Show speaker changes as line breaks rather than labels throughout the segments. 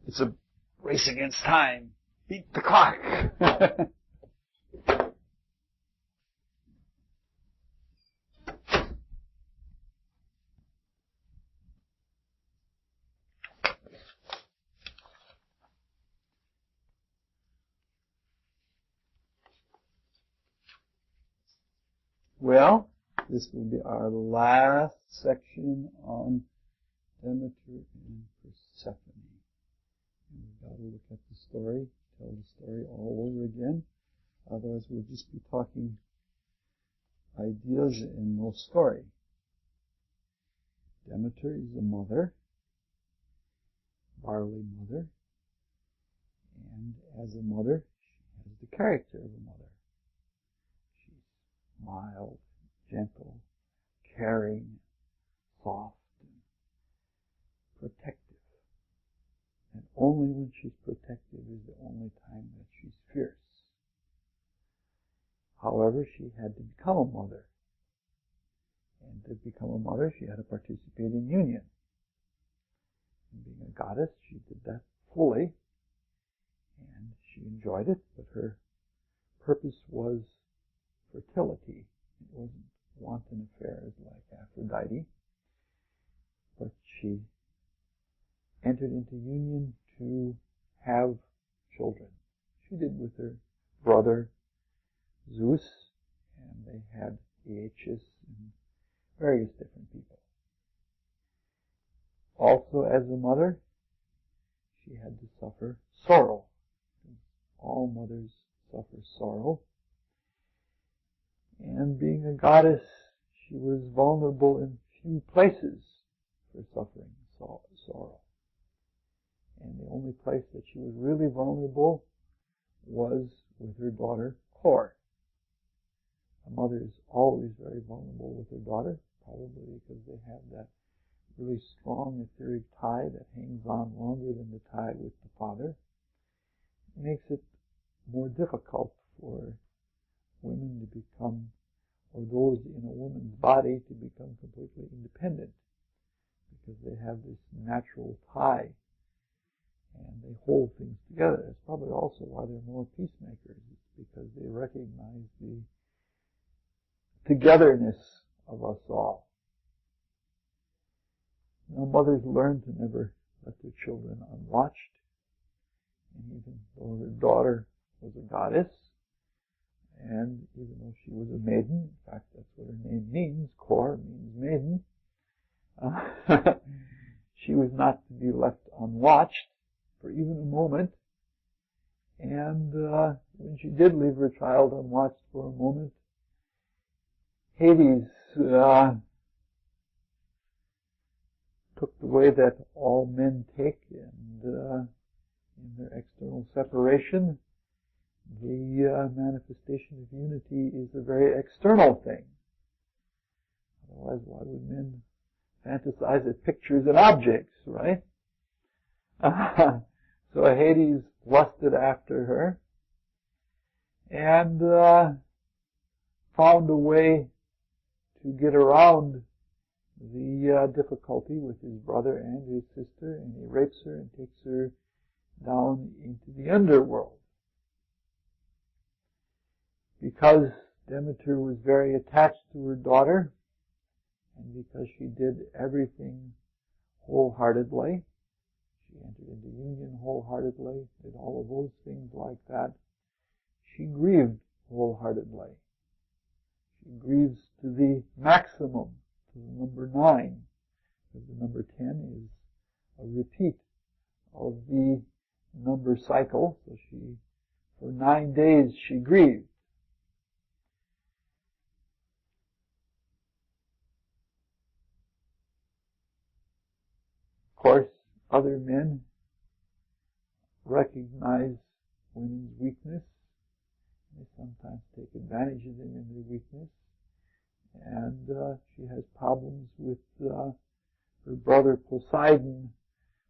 It's a race against time. Beat the clock. Well, this will be our last section on Demeter and Persephone. And we've got to look at the story, tell the story all over again. Otherwise, we'll just be talking ideas and no story. Demeter is a mother, barley mother, and as a mother, she has the character of a mother. Mild, gentle, caring, soft, and protective. And only when she's protective is the only time that she's fierce. However, she had to become a mother. And to become a mother, she had to participate in union. And being a goddess, she did that fully. And she enjoyed it, but her purpose was fertility. It wasn't wanton affairs like Aphrodite, but she entered into union to have children. She did with her brother Zeus, and they had Aeacus and various different people. Also, as a mother, she had to suffer sorrow. All mothers suffer sorrow. And being a goddess, she was vulnerable in few places for suffering sorrow. And the only place that she was really vulnerable was with her daughter, Kor. A mother is always very vulnerable with her daughter, probably because they have that really strong etheric tie that hangs on longer than the tie with the father. It makes it more difficult for women to become, or those in a woman's body to become completely independent, because they have this natural tie and they hold things together. It's probably also why they're more peacemakers. It's because they recognize the togetherness of us all. Now, mothers learn to never let their children unwatched, and even though her daughter was a goddess, and even though she was a maiden, in fact that's what her name means, Kor means maiden, she was not to be left unwatched for even a moment. And when she did leave her child unwatched for a moment, Hades took the way that all men take, and in their external separation, the manifestation of unity is a very external thing. Otherwise, why would men fantasize at pictures and objects, right? So Hades lusted after her and found a way to get around the difficulty with his brother and his sister, and he rapes her and takes her down into the underworld. Because Demeter was very attached to her daughter, and because she did everything wholeheartedly, she entered into union wholeheartedly, did all of those things like that, she grieved wholeheartedly. She grieves to the maximum, to the number 9, because the number 10 is a repeat of the number cycle, so for 9 days she grieved. Of course, other men recognize women's weakness. They sometimes take advantage of them in their weakness. And she has problems with her brother Poseidon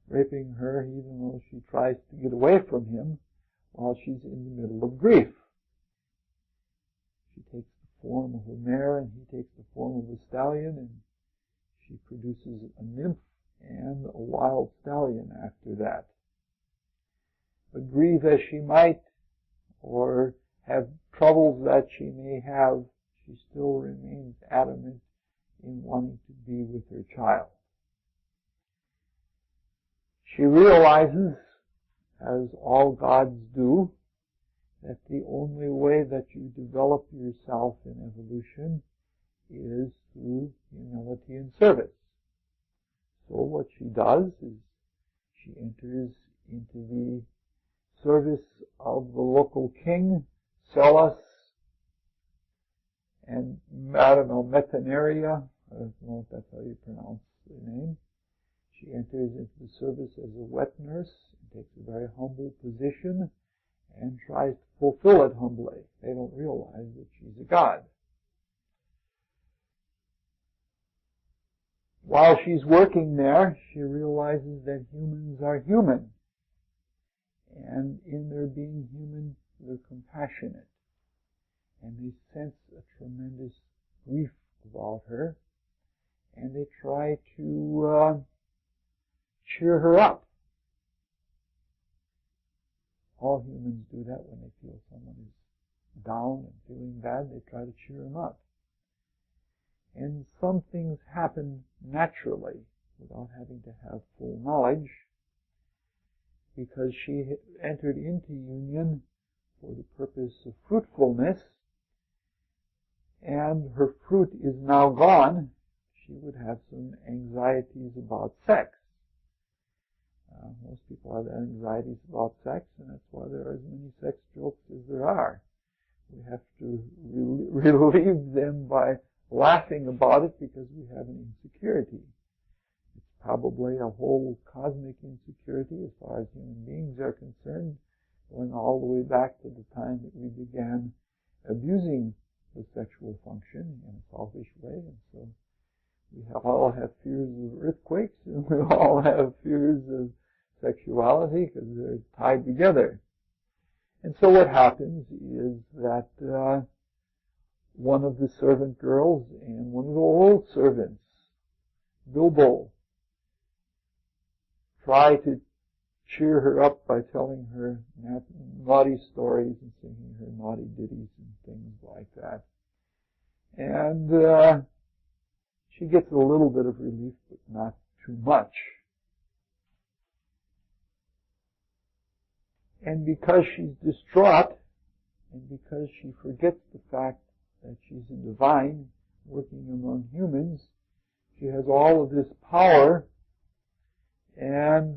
raping her, even though she tries to get away from him while she's in the middle of grief. She takes the form of a mare and he takes the form of a stallion, and she produces a nymph and a wild stallion after that. But grieve as she might, or have troubles that she may have, she still remains adamant in wanting to be with her child. She realizes, as all gods do, that the only way that you develop yourself in evolution is through humility and service. So what she does is she enters into the service of the local king, Celis, and, Metaneria, I don't know if that's how you pronounce the name. She enters into the service as a wet nurse, and takes a very humble position, and tries to fulfill it humbly. They don't realize that she's a god. While she's working there, she realizes that humans are human. And in their being human, they're compassionate. And they sense a tremendous grief about her. And they try to cheer her up. All humans do that when they feel someone is down and feeling bad. They try to cheer them up. And some things happen naturally without having to have full knowledge, because she entered into union for the purpose of fruitfulness, and her fruit is now gone. She would have some anxieties about sex. Most people have anxieties about sex, and that's why there are as many sex jokes as there are. We have to relieve them by laughing about it because we have an insecurity. It's probably a whole cosmic insecurity as far as human beings are concerned, going all the way back to the time that we began abusing the sexual function in a selfish way. And so we all have fears of earthquakes, and we all have fears of sexuality because they're tied together. And so what happens is that one of the servant girls and one of the old servants, Bilbo, try to cheer her up by telling her naughty stories and singing her naughty ditties and things like that. And she gets a little bit of relief, but not too much. And because she's distraught, and because she forgets the fact that she's a divine working among humans, she has all of this power, and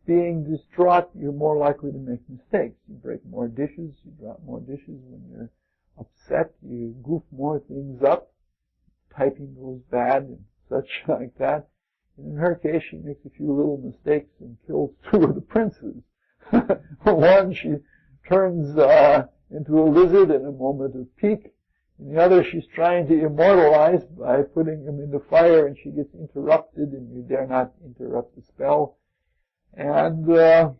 being distraught, you're more likely to make mistakes. You break more dishes, you drop more dishes. When you're upset, you goof more things up. Typing goes bad and such like that. And in her case, she makes a few little mistakes and kills two of the princes. One, she turns into a lizard in a moment of pique. And the other, she's trying to immortalize by putting him in the fire, and she gets interrupted, and you dare not interrupt the spell. And that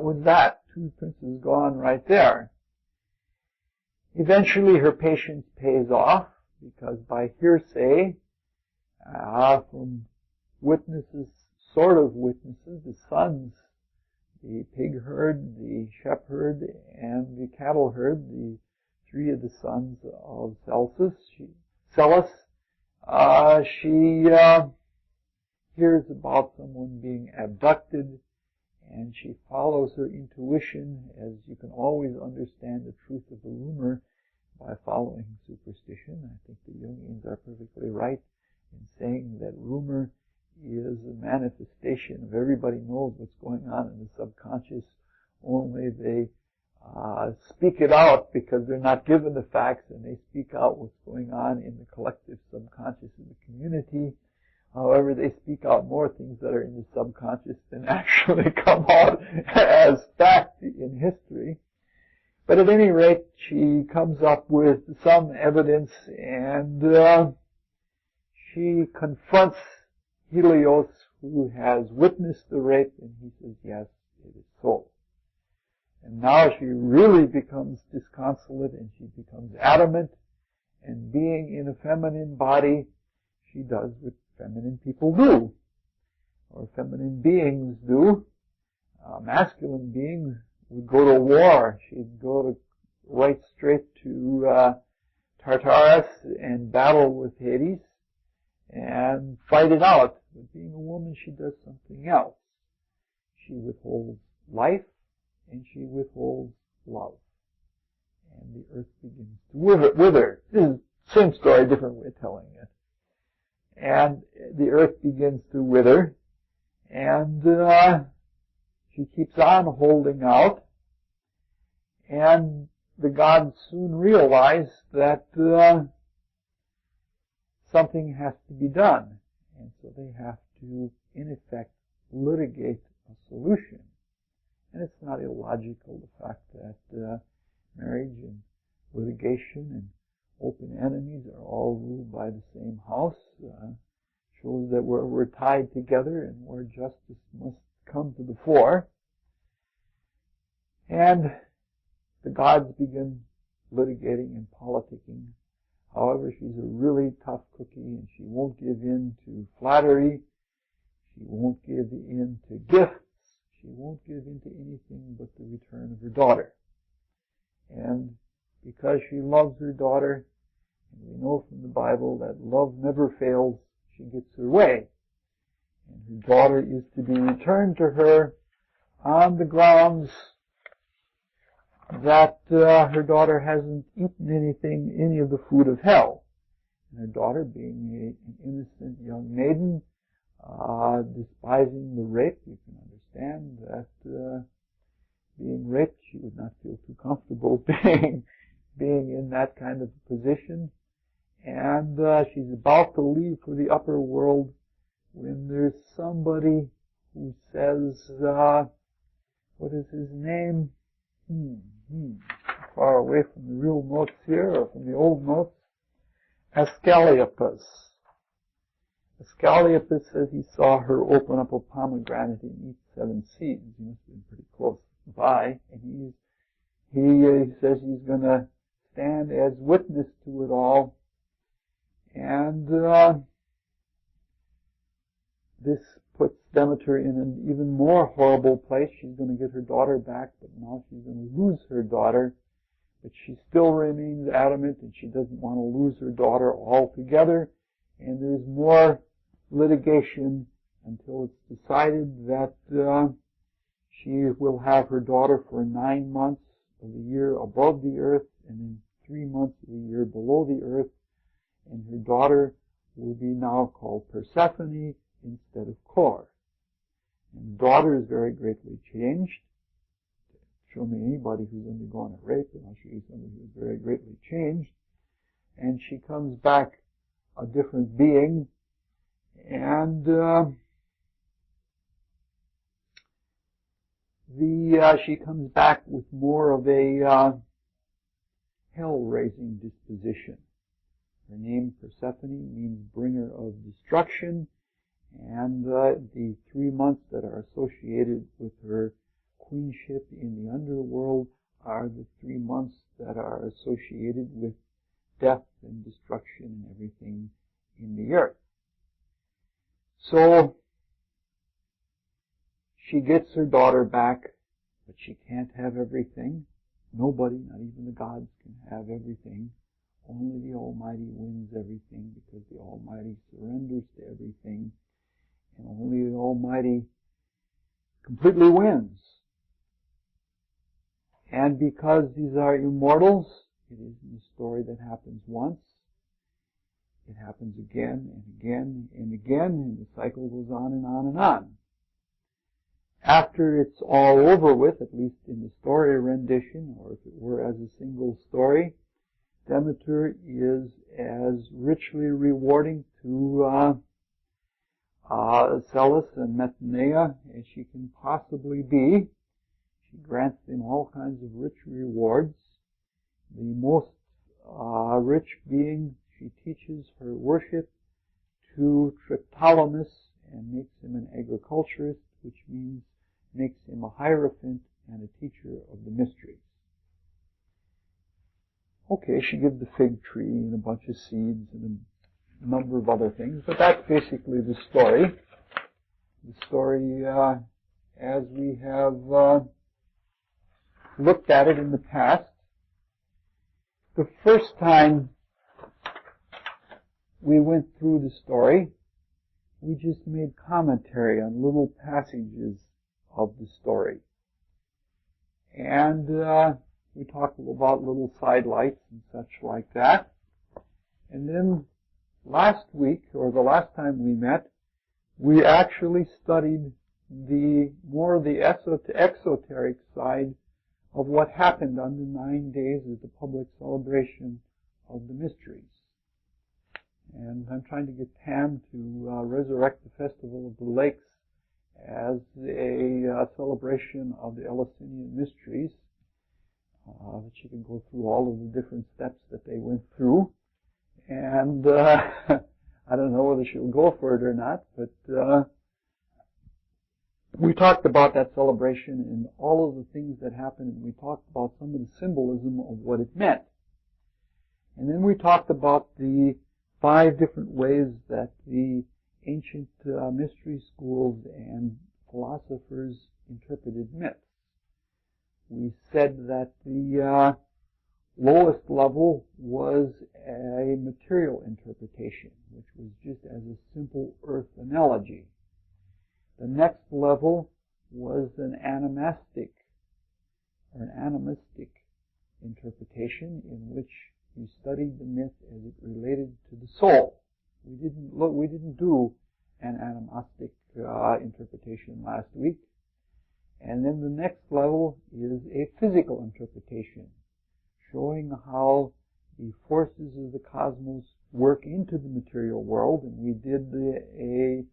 was that. Two princes gone right there. Eventually, her patience pays off, because by hearsay, from witnesses, sort of witnesses, the sons, the pig herd, the shepherd, and the cattle herd, the three of the sons of Celis, she hears about someone being abducted, and she follows her intuition, as you can always understand the truth of a rumor by following superstition. I think the Jungians are perfectly right in saying that rumor is a manifestation of everybody knows what's going on in the subconscious, only they speak it out because they're not given the facts, and they speak out what's going on in the collective subconscious of the community. However, they speak out more things that are in the subconscious than actually come out as fact in history. But at any rate, she comes up with some evidence, and she confronts Helios, who has witnessed the rape, and he says, yes, it is so. And now she really becomes disconsolate, and she becomes adamant, and being in a feminine body, she does what feminine people do, or feminine beings do. masculine being would go to war. She'd go right straight to Tartarus and battle with Hades and fight it out. But being a woman, she does something else. She withholds life and she withholds love. And the earth begins to wither. This is the same story, different way of telling it. And the earth begins to wither, and she keeps on holding out, and the gods soon realize that something has to be done, and so they have to, in effect, litigate a solution. And it's not illogical, the fact that marriage and litigation and open enemies are all ruled by the same house, shows that we're tied together and where justice must come to the fore. And the gods begin litigating and politicking. However, she's a really tough cookie and she won't give in to flattery. She won't give in to gifts. She won't give in to anything but the return of her daughter. And because she loves her daughter, and we know from the Bible that love never fails, she gets her way. And her daughter is to be returned to her on the grounds that her daughter hasn't eaten any of the food of hell. And her daughter, being an innocent young maiden, despising the rape, you can understand that being raped, she would not feel too comfortable being in that kind of position. And she's about to leave for the upper world when there's somebody who says, what is his name? Far away from the real notes here, or from the old notes. Asclepius. Asclepius says he saw her open up a pomegranate and eat 7 seeds. He must have been pretty close by. And he says he's going to stand as witness to it all. And this puts Demeter in an even more horrible place. She's going to get her daughter back, but now she's going to lose her daughter. But she still remains adamant, and she doesn't want to lose her daughter altogether. And there's more litigation until it's decided that she will have her daughter for 9 months of the year above the earth, and then 3 months of the year below the earth. And her daughter will be now called Persephone instead of Kor. And the daughter is very greatly changed. Show me anybody who's undergone a rape, and I'll show you somebody who's very greatly changed. And she comes back a different being, and she comes back with more of a hell-raising disposition. Her name, Persephone, means bringer of destruction, and the 3 months that are associated with her queenship in the underworld are the 3 months that are associated with death and destruction and everything in the earth. So, she gets her daughter back, but she can't have everything. Nobody, not even the gods, can have everything. Only the Almighty wins everything, because the Almighty surrenders to everything, and only the Almighty completely wins. And because these are immortals, it isn't a story that happens once. It happens again and again and again, and the cycle goes on and on and on. After it's all over with, at least in the story rendition, or if it were as a single story, Demeter is as richly rewarding to Celes and Methenea as she can possibly be. She grants them all kinds of rich rewards. The most rich being, she teaches her worship to Triptolemus and makes him an agriculturist, which means makes him a hierophant and a teacher of the mysteries. Okay, she gives the fig tree and a bunch of seeds and a number of other things, but that's basically the story. The story as we have looked at it in the past. The first time we went through the story, we just made commentary on little passages of the story. And we talked about little sidelights and such like that. And then last week, or the last time we met, we actually studied more the exoteric side of what happened on the 9 days of the public celebration of the mysteries. And I'm trying to get Pam to resurrect the Festival of the Lakes as a celebration of the Eleusinian mysteries, that she can go through all of the different steps that they went through. And I don't know whether she'll go for it or not, but we talked about that celebration and all of the things that happened, and we talked about some of the symbolism of what it meant. And then we talked about the 5 different ways that the ancient mystery schools and philosophers interpreted myths. We said that the lowest level was a material interpretation, which was just as a simple earth analogy. The next level was an animistic interpretation, in which you studied the myth as it related to the soul. We didn't do an animistic interpretation last week. And then the next level is a physical interpretation, showing how the forces of the cosmos work into the material world, and we did a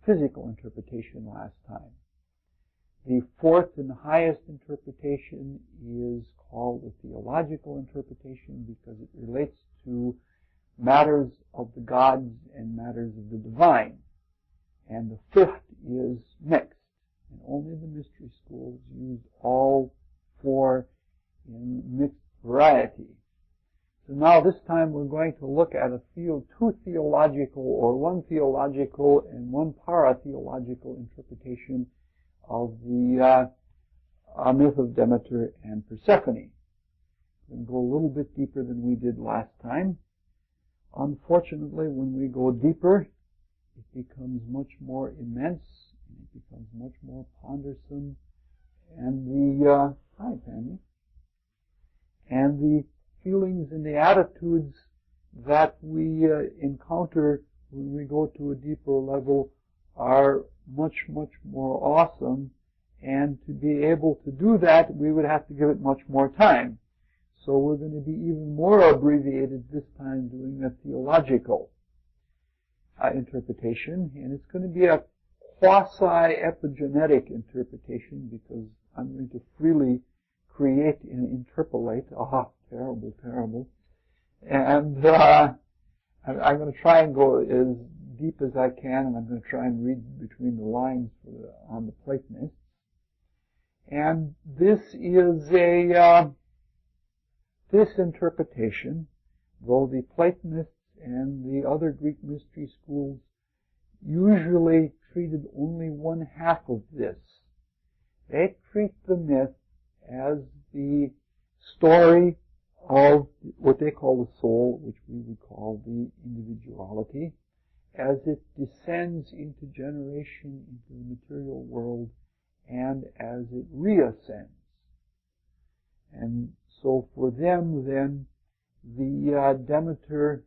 physical interpretation last time. The 4th and highest interpretation is called the theological interpretation because it relates to matters of the gods and matters of the divine. And the 5th is mixed, and only the mystery schools use all 4 in mixed variety. So now this time we're going to look at two theological, or one theological and one para-theological interpretation of the myth of Demeter and Persephone. We're going to go a little bit deeper than we did last time. Unfortunately, when we go deeper, it becomes much more immense, and it becomes much more pondersome, and the feelings and the attitudes that we encounter when we go to a deeper level are much, much more awesome. And to be able to do that, we would have to give it much more time. So we're going to be even more abbreviated this time, doing a theological interpretation. And it's going to be a quasi-epigenetic interpretation, because I'm going to freely create and interpolate. Terrible, terrible. And I'm going to try and go as deep as I can, and I'm going to try and read between the lines on the Platonists. And this is this interpretation, though the Platonists and the other Greek mystery schools usually treated only one half of this. They treat the myth as the story of what they call the soul, which we would call the individuality, as it descends into generation into the material world and as it reascends. And so for them then, the Demeter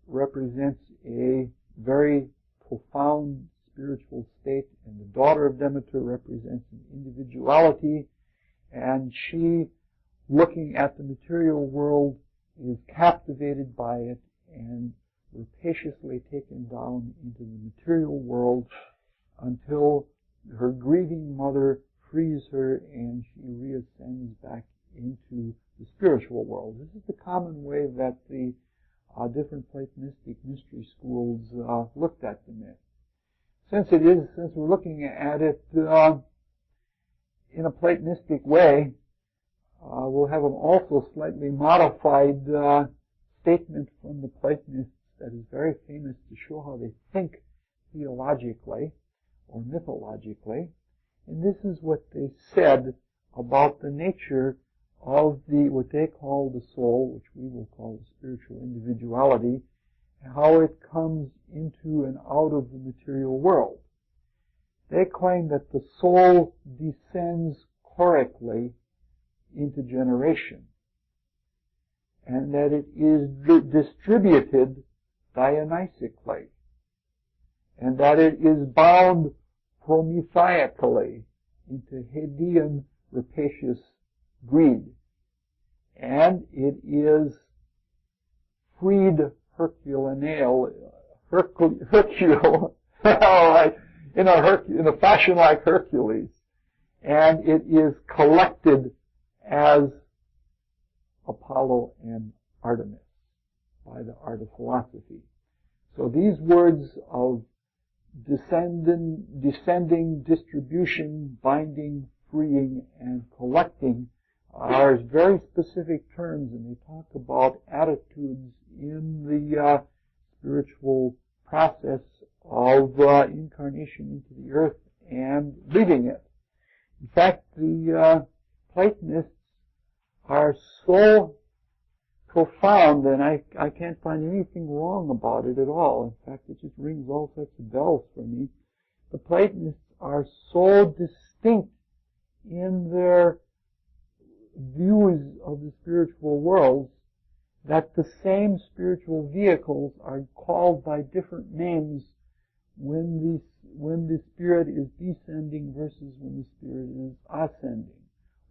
represents a very profound spiritual state, and the daughter of Demeter represents an individuality, and she, looking at the material world, is captivated by it and rapaciously taken down into the material world until her grieving mother frees her and she reascends back into the spiritual world. This is the common way that the different Platonistic mystery schools looked at the myth. Since we're looking at it in a Platonistic way, we'll have an also slightly modified statement from the Platonists that is very famous to show how they think theologically or mythologically. And this is what they said about the nature of what they call the soul, which we will call the spiritual individuality, how it comes into and out of the material world. They claim that the soul descends chorically into generation, and that it is distributed dionysically, and that it is bound promethaically into Hadean rapacious greed, and it is freed Herculean, in a fashion like Hercules, and it is collected as Apollo and Artemis by the art of philosophy. So these words of descending, distribution, binding, freeing, and collecting are very specific terms, and they talk about attitudes in the spiritual process of incarnation into the earth and leaving it. In fact, the Platonists are so profound, and I can't find anything wrong about it at all. In fact, it just rings all sorts of bells for me. The Platonists are so distinct in their views of the spiritual worlds that the same spiritual vehicles are called by different names when the spirit is descending versus when the spirit is ascending.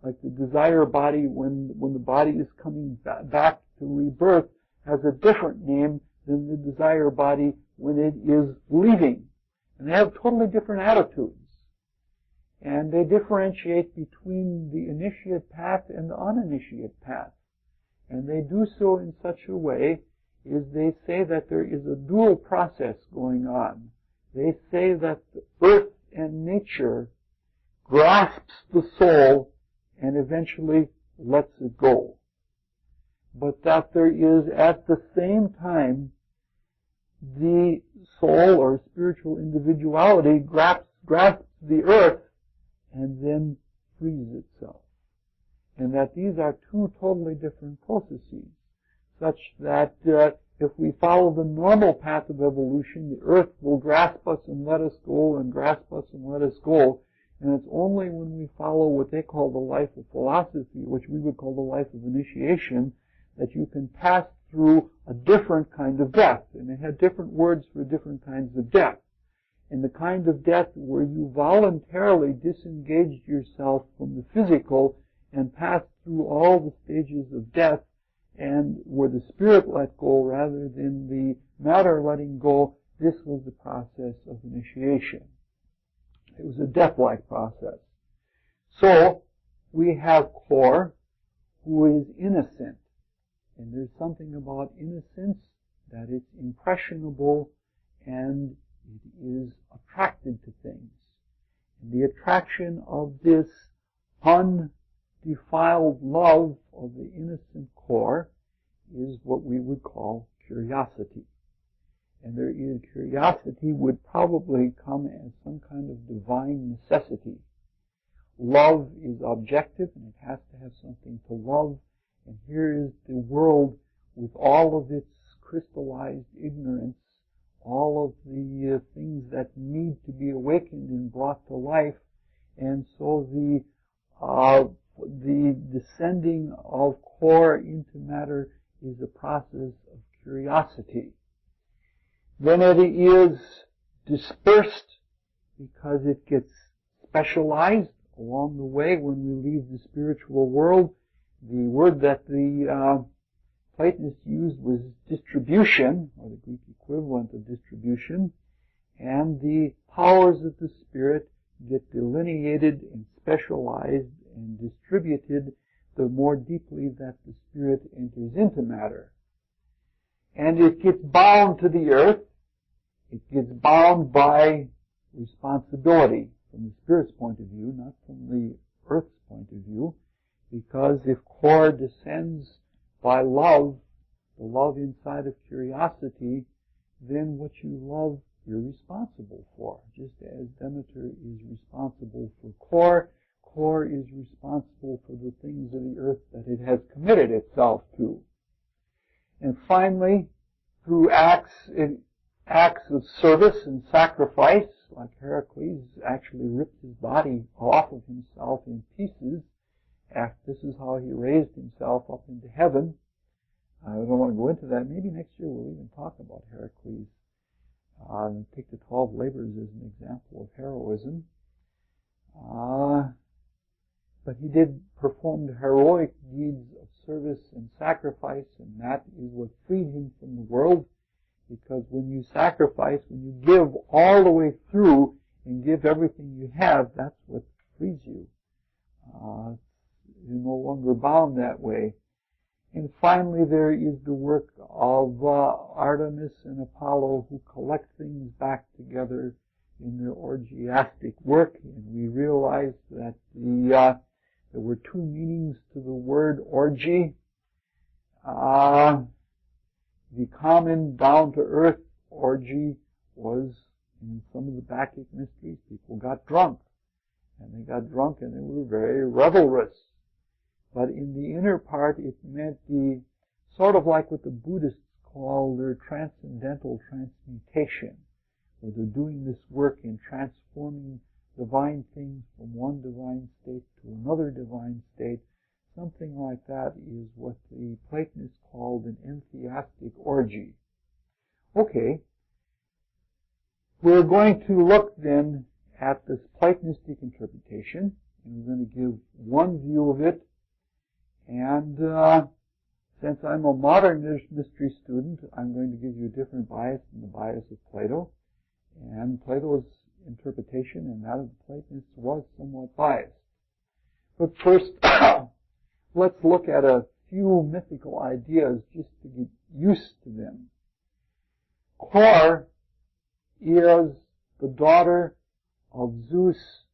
Like the desire body, when the body is coming back to rebirth, has a different name than the desire body when it is leaving. And they have totally different attitudes. And they differentiate between the initiate path and the uninitiate path. And they do so in such a way as they say that there is a dual process going on. They say that the earth and nature grasps the soul and eventually lets it go. But that there is at the same time the soul or spiritual individuality grasps the earth and then frees itself. And that these are two totally different processes, such that if we follow the normal path of evolution, the earth will grasp us and let us go, and grasp us and let us go. And it's only when we follow what they call the life of philosophy, which we would call the life of initiation, that you can pass through a different kind of death. And they had different words for different kinds of death. In the kind of death where you voluntarily disengaged yourself from the physical and passed through all the stages of death, and where the spirit let go rather than the matter letting go, this was the process of initiation. It was a death-like process. So, we have Kor, who is innocent. And there's something about innocence that it's impressionable and it is attracted to things. And the attraction of this undefiled love of the innocent Kor is what we would call curiosity. And curiosity would probably come as some kind of divine necessity. Love is objective and it has to have something to love. And here is the world with all of its crystallized ignorance, all of the things that need to be awakened and brought to life. And so the descending of Kor into matter is a process of curiosity. Then it is dispersed because it gets specialized along the way when we leave the spiritual world. The word that the Platonists used was distribution, or the Greek equivalent of distribution, and the powers of the spirit get delineated and specialized and distributed the more deeply that the spirit enters into matter. And it gets bound to the earth. It gets bound by responsibility from the spirit's point of view, not from the earth's point of view. Because if Kor descends by love, the love inside of curiosity, then what you love, you're responsible for. Just as Demeter is responsible for core. Core is responsible for the things of the earth that it has committed itself to. And finally, through acts of service and sacrifice, like Heracles actually ripped his body off of himself in pieces. This is how he raised himself up into heaven. I don't want to go into that. Maybe next year we'll even talk about Heracles. And take the 12 labors as an example of heroism. But he did perform heroic deeds of service and sacrifice, and that is what freed him from the world. Because when you sacrifice, when you give all the way through and give everything you have, that's what frees you. You're no longer bound that way. And finally, there is the work of Artemis and Apollo, who collect things back together in their orgiastic work. And we realized that there were two meanings to the word orgy. The common down-to-earth orgy was, in some of the Bacchic mysteries, people got drunk. And they got drunk and they were very revelrous. But in the inner part, it meant the, sort of like what the Buddhists call their transcendental transmutation, where they're doing this work in transforming divine things from one divine state to another divine state. Something like that is what the Platonists called an entheastic orgy. Okay. We're going to look then at this Platonistic interpretation, and we're going to give one view of it. And since I'm a modern mystery student, I'm going to give you a different bias than the bias of Plato. And Plato's interpretation and that of the Platonists was somewhat biased. But first, let's look at a few mythical ideas just to get used to them. Kore is the daughter of Zeus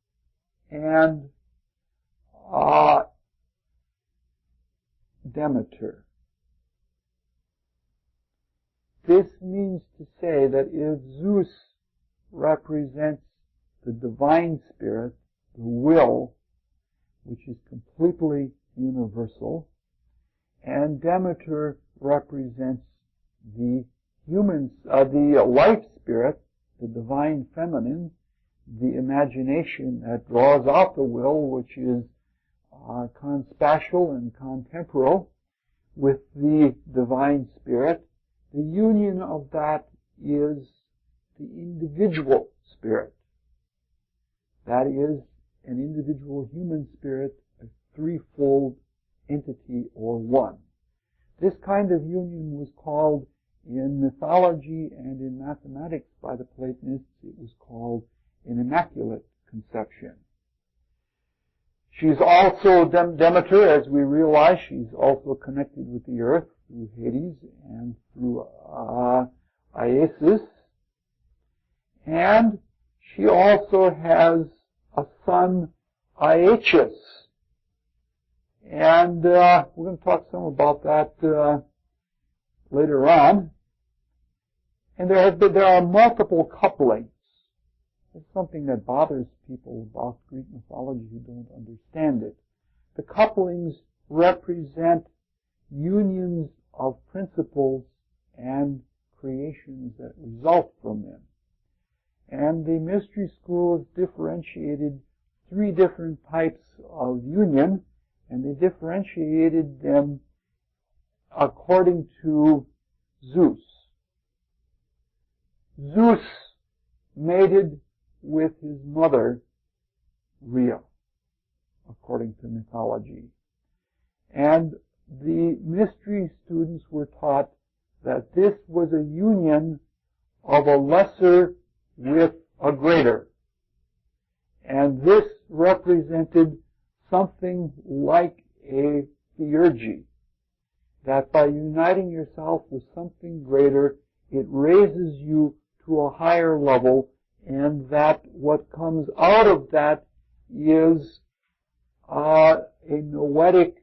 and Demeter. This means to say that if Zeus represents the divine spirit, the will, which is completely universal, and Demeter represents the the life spirit, the divine feminine, the imagination that draws out the will, which is conspatial and contemporal with the divine spirit. The union of that is the individual spirit. That is an individual human spirit, a threefold entity or one. This kind of union was called in mythology and in mathematics by the Platonists, it was called an immaculate conception. She's also Demeter, as we realize, she's also connected with the earth through Hades and through Iasus. And she also has a son, Iasus. And we're going to talk some about that later on. And there are multiple couplings. It's something that bothers people about Greek mythology who don't understand it. The couplings represent unions of principles and creations that result from them. And the mystery school has differentiated three different types of union, and they differentiated them according to Zeus. Zeus mated with his mother, Rhea, according to mythology. And the mystery students were taught that this was a union of a lesser with a greater. And this represented something like a theurgy, that by uniting yourself with something greater, it raises you to a higher level, and that what comes out of that is a noetic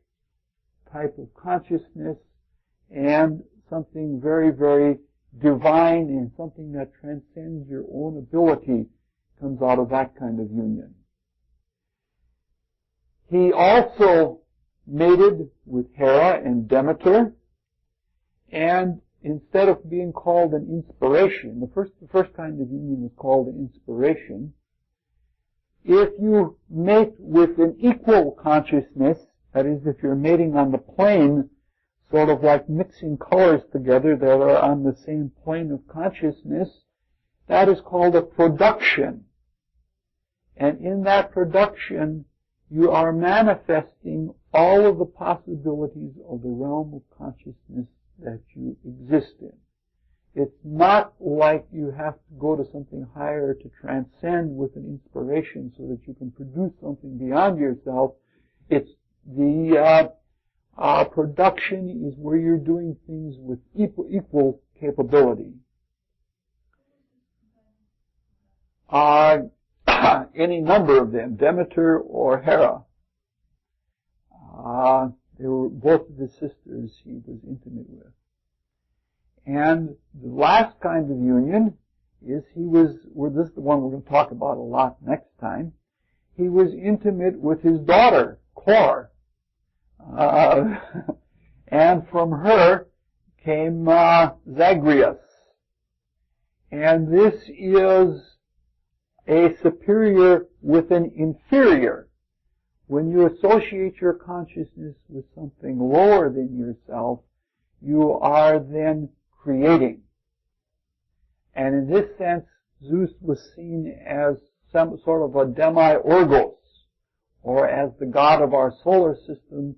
type of consciousness and something very, very divine and something that transcends your own ability comes out of that kind of union. He also mated with Hera and Demeter, and instead of being called an inspiration, the first kind of union was called an inspiration. If you mate with an equal consciousness, that is, if you're mating on the plane, sort of like mixing colors together that are on the same plane of consciousness, that is called a production. And in that production, you are manifesting all of the possibilities of the realm of consciousness that you exist in. It's not like you have to go to something higher to transcend with an inspiration so that you can produce something beyond yourself. It's the production is where you're doing things with equal capability. Any number of them, Demeter or Hera. They were both of the sisters he was intimate with. And the last kind of union is this is the one we're going to talk about a lot next time. He was intimate with his daughter, Kor. And from her came Zagreus. And this is a superior with an inferior. When you associate your consciousness with something lower than yourself, you are then creating. And in this sense, Zeus was seen as some sort of a demiurgos, or as the god of our solar system,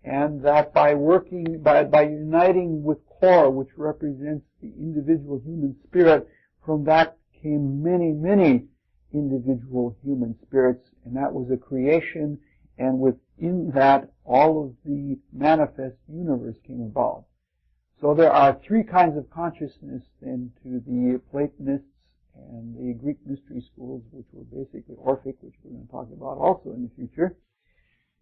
and that by uniting with Kor, which represents the individual human spirit, from that came many, many individual human spirits, and that was a creation, and within that, all of the manifest universe came about. So there are three kinds of consciousness then to the Platonists and the Greek mystery schools, which were basically Orphic, which we're going to talk about also in the future.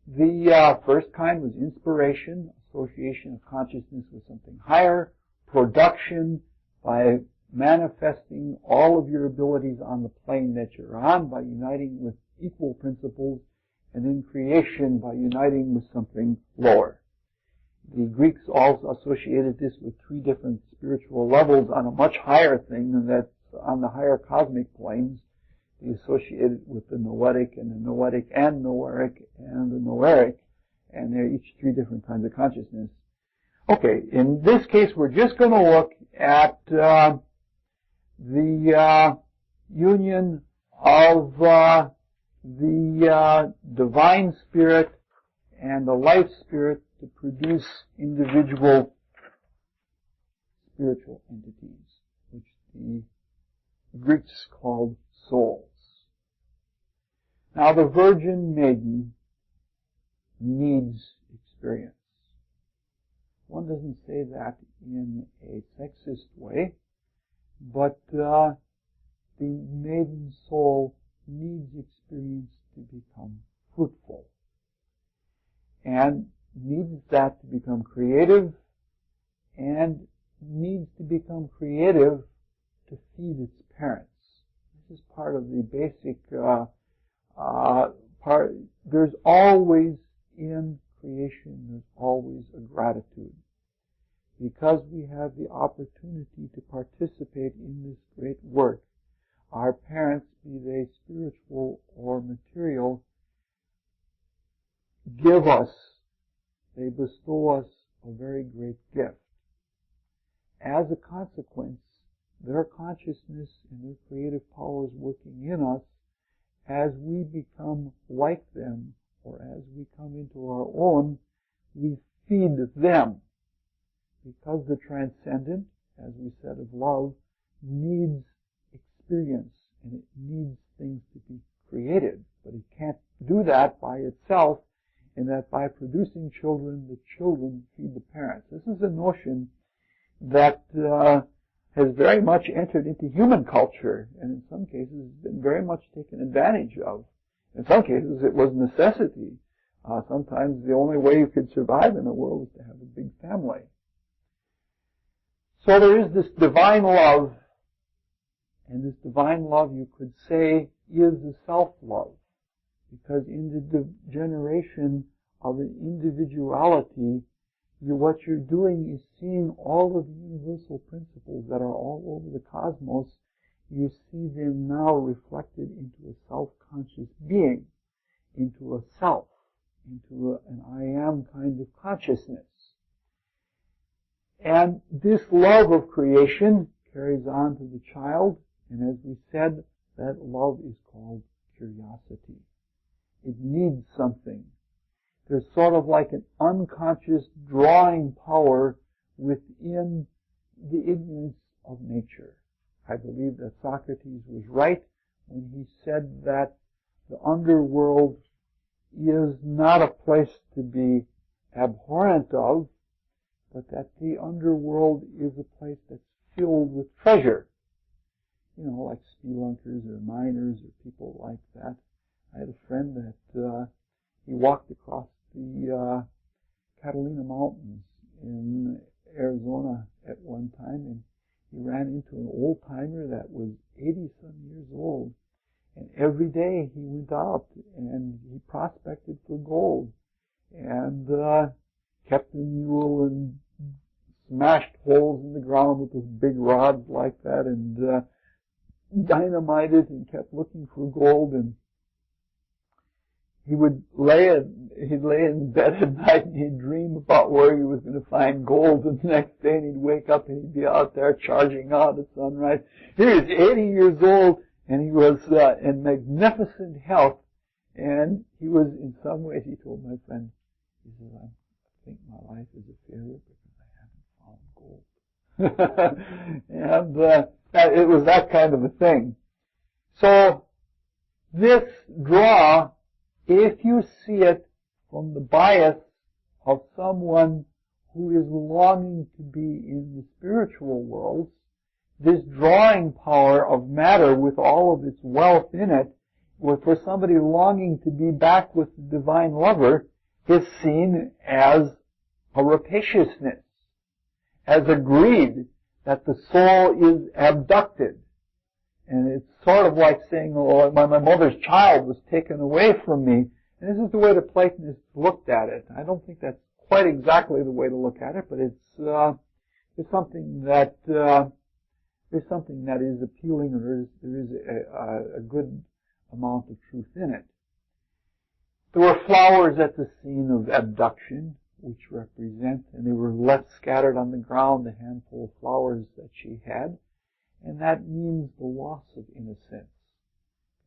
The first kind was inspiration, association of consciousness with something higher, production by manifesting all of your abilities on the plane that you're on by uniting with equal principles, and then creation by uniting with something lower. The Greeks also associated this with three different spiritual levels on a much higher thing, and that's on the higher cosmic planes. They associated with the noetic and the noetic and noeric and the noeric, and they're each three different kinds of consciousness. Okay, in this case, we're just going to look at the union of the divine spirit and the life spirit to produce individual spiritual entities, which the Greeks called souls. Now, the virgin maiden needs experience. One doesn't say that in a sexist way, but the maiden soul needs experience to become fruitful, and needs that to become creative, and needs to become creative to feed its parents. This is part of the basic part. There's always in creation, there's always a gratitude. Because we have the opportunity to participate in this great work, our parents, be they spiritual or material, give us, they bestow us a very great gift. As a consequence, their consciousness and their creative powers working in us, as we become like them, or as we come into our own, we feed them. Because the transcendent, as we said of love, needs experience, and it needs things to be created, but it can't do that by itself, and that by producing children, the children feed the parents. This is a notion that has very much entered into human culture, and in some cases has been very much taken advantage of. In some cases it was necessity. Sometimes the only way you could survive in the world is to have a big family. So there is this divine love, and this divine love, you could say, is the self-love, because in the generation of an individuality, what you're doing is seeing all of the universal principles that are all over the cosmos. You see them now reflected into a self-conscious being, into a self, into an I am kind of consciousness. And this love of creation carries on to the child, and as we said, that love is called curiosity. It needs something. There's sort of like an unconscious drawing power within the ignorance of nature. I believe that Socrates was right when he said that the underworld is not a place to be abhorrent of, but that the underworld is a place that's filled with treasure. You know, like spelunkers or miners or people like that. I had a friend that he walked across the Catalina Mountains in Arizona at one time, and he ran into an old-timer that was 80-some years old. And every day he went out and he prospected for gold and kept the mule and smashed holes in the ground with those big rods like that and dynamited and kept looking for gold. And he would he'd lay in bed at night and he'd dream about where he was going to find gold, and the next day he'd wake up and he'd be out there charging out at sunrise. He was 80 years old and he was in magnificent health, and he was, in some ways, he told my friend, he says, I think my life is a failure because I haven't found gold. And it was that kind of a thing. So this draw, if you see it from the bias of someone who is longing to be in the spiritual worlds, this drawing power of matter with all of its wealth in it, for somebody longing to be back with the divine lover, is seen as a rapaciousness, as a greed that the soul is abducted. And it's sort of like saying, oh, my mother's child was taken away from me. And this is the way the Platonists looked at it. I don't think that's quite exactly the way to look at it, but it's something that is appealing, or there is a good amount of truth in it. There were flowers at the scene of abduction, which represent, and they were left scattered on the ground, the handful of flowers that she had. And that means the loss of innocence,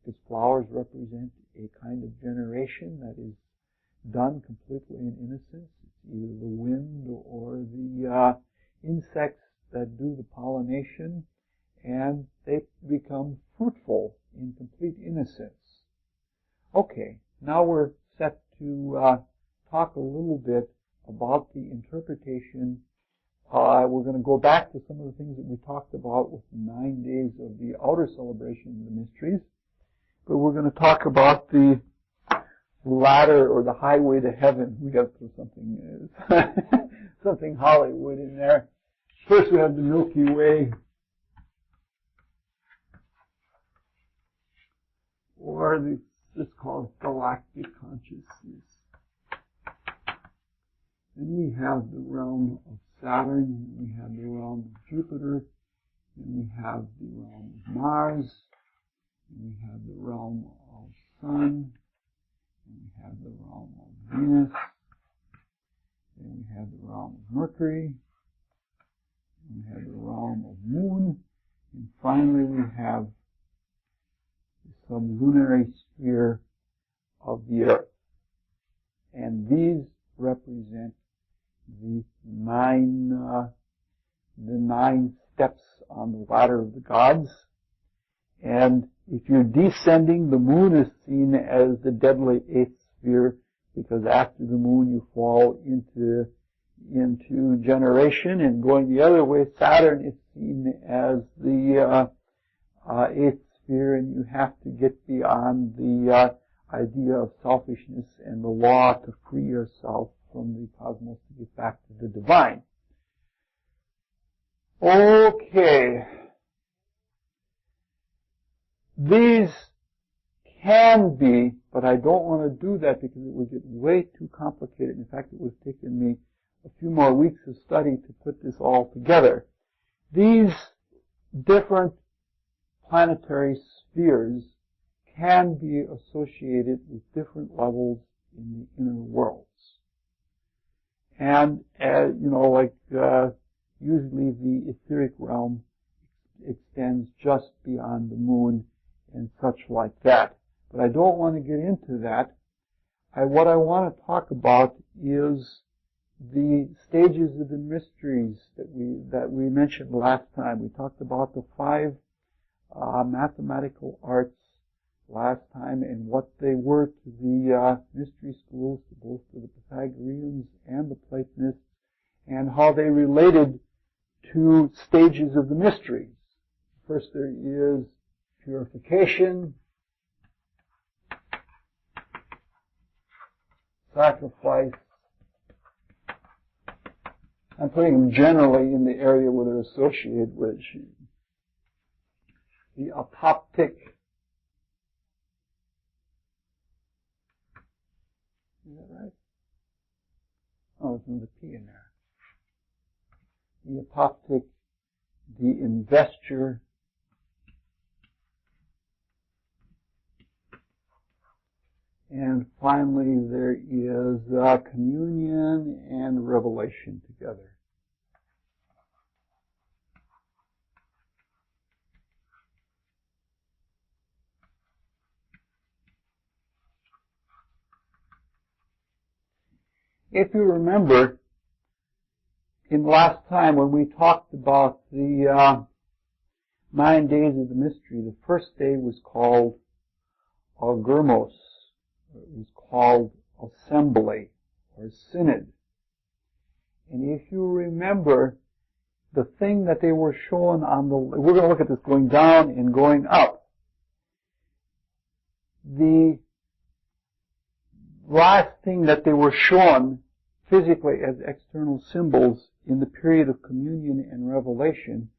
because flowers represent a kind of generation that is done completely in innocence. It's either the wind or the insects that do the pollination, and they become fruitful in complete innocence. Okay, now we're set to talk a little bit about the interpretation. We're going to go back to some of the things that we talked about with the 9 days of the outer celebration of the mysteries. But we're going to talk about the ladder or the highway to heaven. We got to throw something Hollywood in there. First we have the Milky Way, or it's called galactic consciousness. And we have the realm of Saturn, and we have the realm of Jupiter, and we have the realm of Mars, and we have the realm of Sun, and we have the realm of Venus, and we have the realm of Mercury, and we have the realm of Moon, and finally we have the sublunary sphere of the Earth. And these represent the nine steps on the ladder of the gods. And if you're descending, the moon is seen as the deadly eighth sphere, because after the moon you fall into generation. And going the other way, Saturn is seen as the eighth sphere, and you have to get beyond the idea of selfishness and the law to free yourself from the cosmos to get back to the divine. Okay. These can be, but I don't want to do that because it would get way too complicated. In fact, it would have taken me a few more weeks of study to put this all together. These different planetary spheres can be associated with different levels in the inner worlds. And, usually the etheric realm extends just beyond the moon and such like that. But I don't want to get into that. What I want to talk about is the stages of the mysteries that we mentioned last time. We talked about the 5 mathematical arts last time and what they were to the mystery schools, both to the Pythagoreans and the Platonists, and how they related to stages of the mysteries. First there is purification, sacrifice. I'm putting them generally in the area where they're associated with the apoptic. Is that right? Oh, there's another P in there. The apoptic, the investure, and finally there is communion and revelation together. If you remember, in last time when we talked about the 9 days of the mystery, the first day was called Algermos. It was called assembly or synod. And if you remember, the thing that they were shown on the, we're going to look at this going down and going up. The last thing that they were shown physically as external symbols in the period of communion and revelation,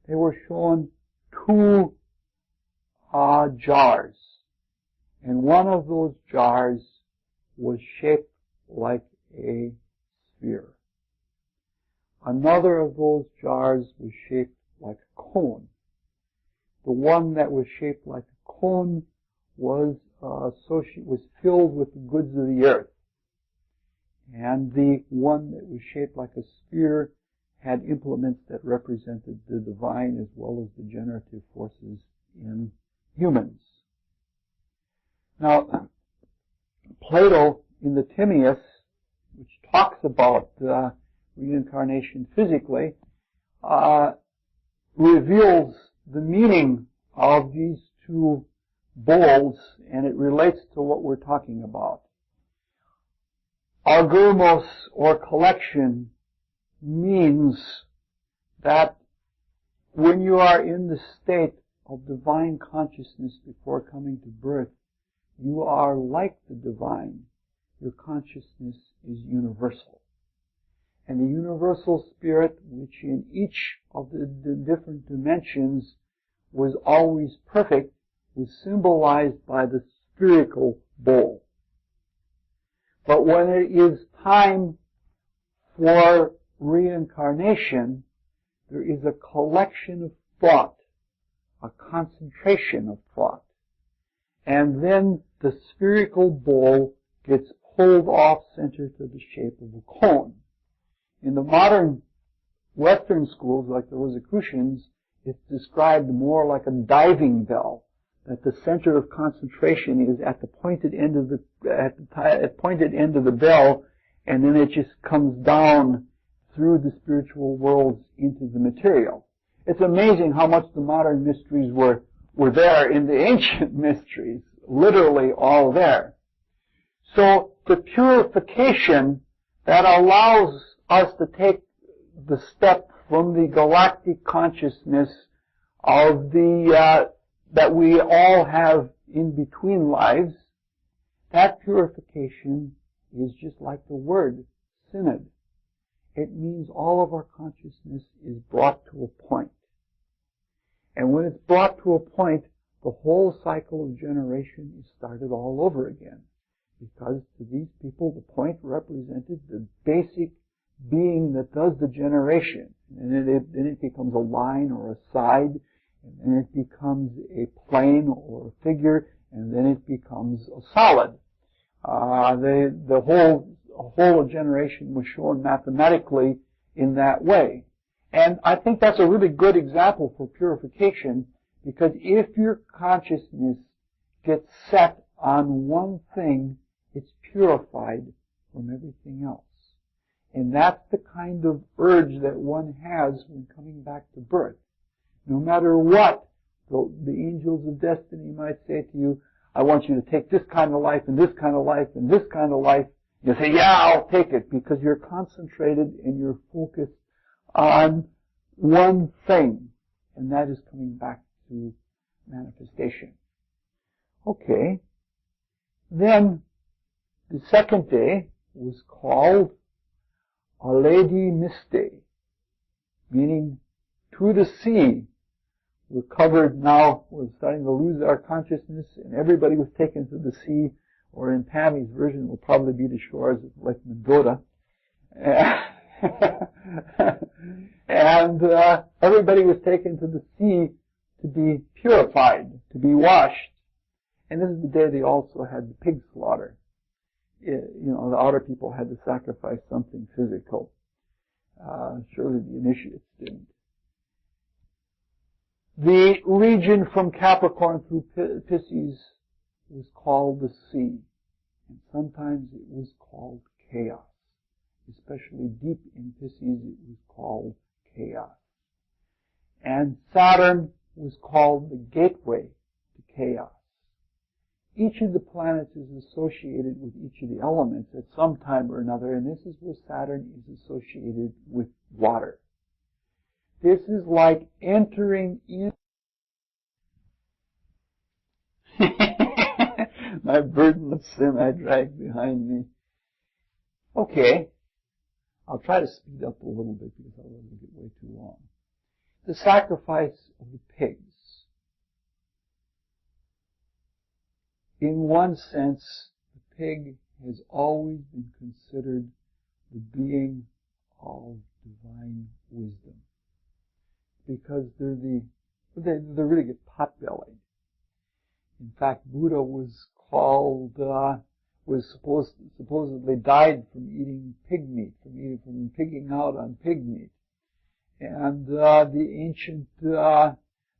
they were shown 2 jars. And one of those jars was shaped like a sphere. Another of those jars was shaped like a cone. The one that was shaped like a cone was filled with the goods of the earth. And the one that was shaped like a sphere had implements that represented the divine as well as the generative forces in humans. Now, Plato in the Timaeus, which talks about reincarnation physically, reveals the meaning of these 2 bowls, and it relates to what we're talking about. Algermos, or collection, means that when you are in the state of divine consciousness before coming to birth, you are like the divine. Your consciousness is universal. And the universal spirit, which in each of the different dimensions was always perfect, was symbolized by the spherical bowl. But when it is time for reincarnation, there is a collection of thought, a concentration of thought. And then the spherical bowl gets pulled off center to the shape of a cone. In the modern Western schools, like the Rosicrucians, it's described more like a diving bell, that the center of concentration is at the pointed end of the bell, and then it just comes down through the spiritual worlds into the material. It's amazing how much the modern mysteries were there in the ancient mysteries, literally all there. So the purification that allows us to take the step from the galactic consciousness of that we all have in between lives, that purification is just like the word synod. It means all of our consciousness is brought to a point. And when it's brought to a point, the whole cycle of generation is started all over again. Because to these people, the point represented the basic being that does the generation. And then it becomes a line or a side, and then it becomes a plane or a figure, and then it becomes a solid. The whole generation was shown mathematically in that way. And I think that's a really good example for purification, because if your consciousness gets set on one thing, it's purified from everything else. And that's the kind of urge that one has when coming back to birth. No matter what, the angels of destiny might say to you, I want you to take this kind of life and this kind of life and this kind of life. You say, yeah, I'll take it, because you're concentrated and you're focused on one thing. And that is coming back to manifestation. Okay. Then, the second day was called Aledi Miste, meaning to the sea. We're covered now, we're starting to lose our consciousness, and everybody was taken to the sea, or in Tammy's version will probably be the shores of Lake Mendota. And everybody was taken to the sea to be purified, to be washed. And this is the day they also had the pig slaughter. The outer people had to sacrifice something physical. Surely the initiates didn't. The region from Capricorn through Pisces was called the sea. And sometimes it was called chaos. Especially deep in Pisces, it was called chaos. And Saturn was called the gateway to chaos. Each of the planets is associated with each of the elements at some time or another, and this is where Saturn is associated with water. This is like entering in. My burden of sin I drag behind me. Okay. I'll try to speed up a little bit because I don't want to get way too long. The sacrifice of the pigs. In one sense, the pig has always been considered the being of divine wisdom. Because they really get pot-bellied. In fact, Buddha was supposedly died from eating pig meat, from pigging out on pig meat. And the ancient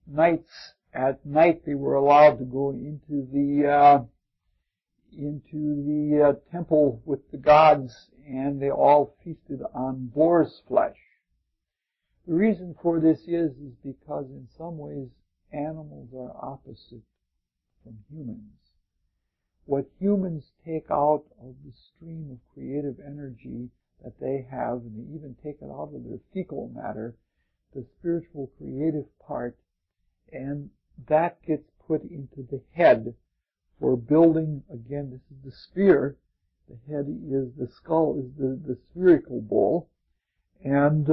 knights, at night they were allowed to go into the temple with the gods, and they all feasted on boar's flesh. The reason for this is because in some ways animals are opposite from humans. What humans take out of the stream of creative energy that they have, and they even take it out of their fecal matter, the spiritual creative part, and that gets put into the head for building, again, this is the sphere, the head is the skull, is the spherical bowl, and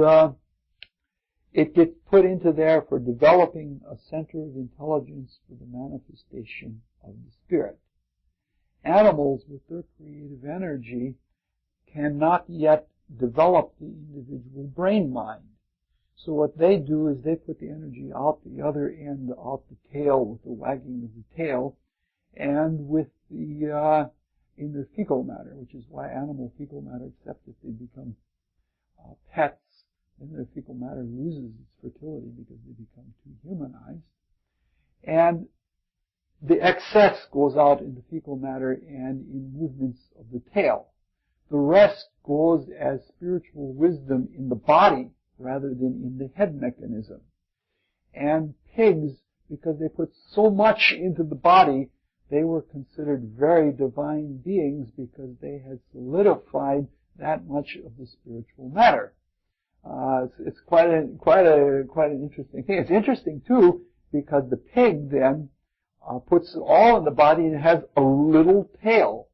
it gets put into there for developing a center of intelligence for the manifestation of the spirit. Animals, with their creative energy, cannot yet develop the individual brain mind. So what they do is they put the energy out the other end, out the tail, with the wagging of the tail, and with the in their fecal matter, which is why animal fecal matter, except if they become pets, then their fecal matter loses its fertility because they become too humanized. And the excess goes out in the fecal matter and in movements of the tail. The rest goes as spiritual wisdom in the body rather than in the head mechanism. And pigs, because they put so much into the body, they were considered very divine beings because they had solidified that much of the spiritual matter. It's quite an interesting thing. It's interesting too because the pig then puts it all in the body and has a little tail.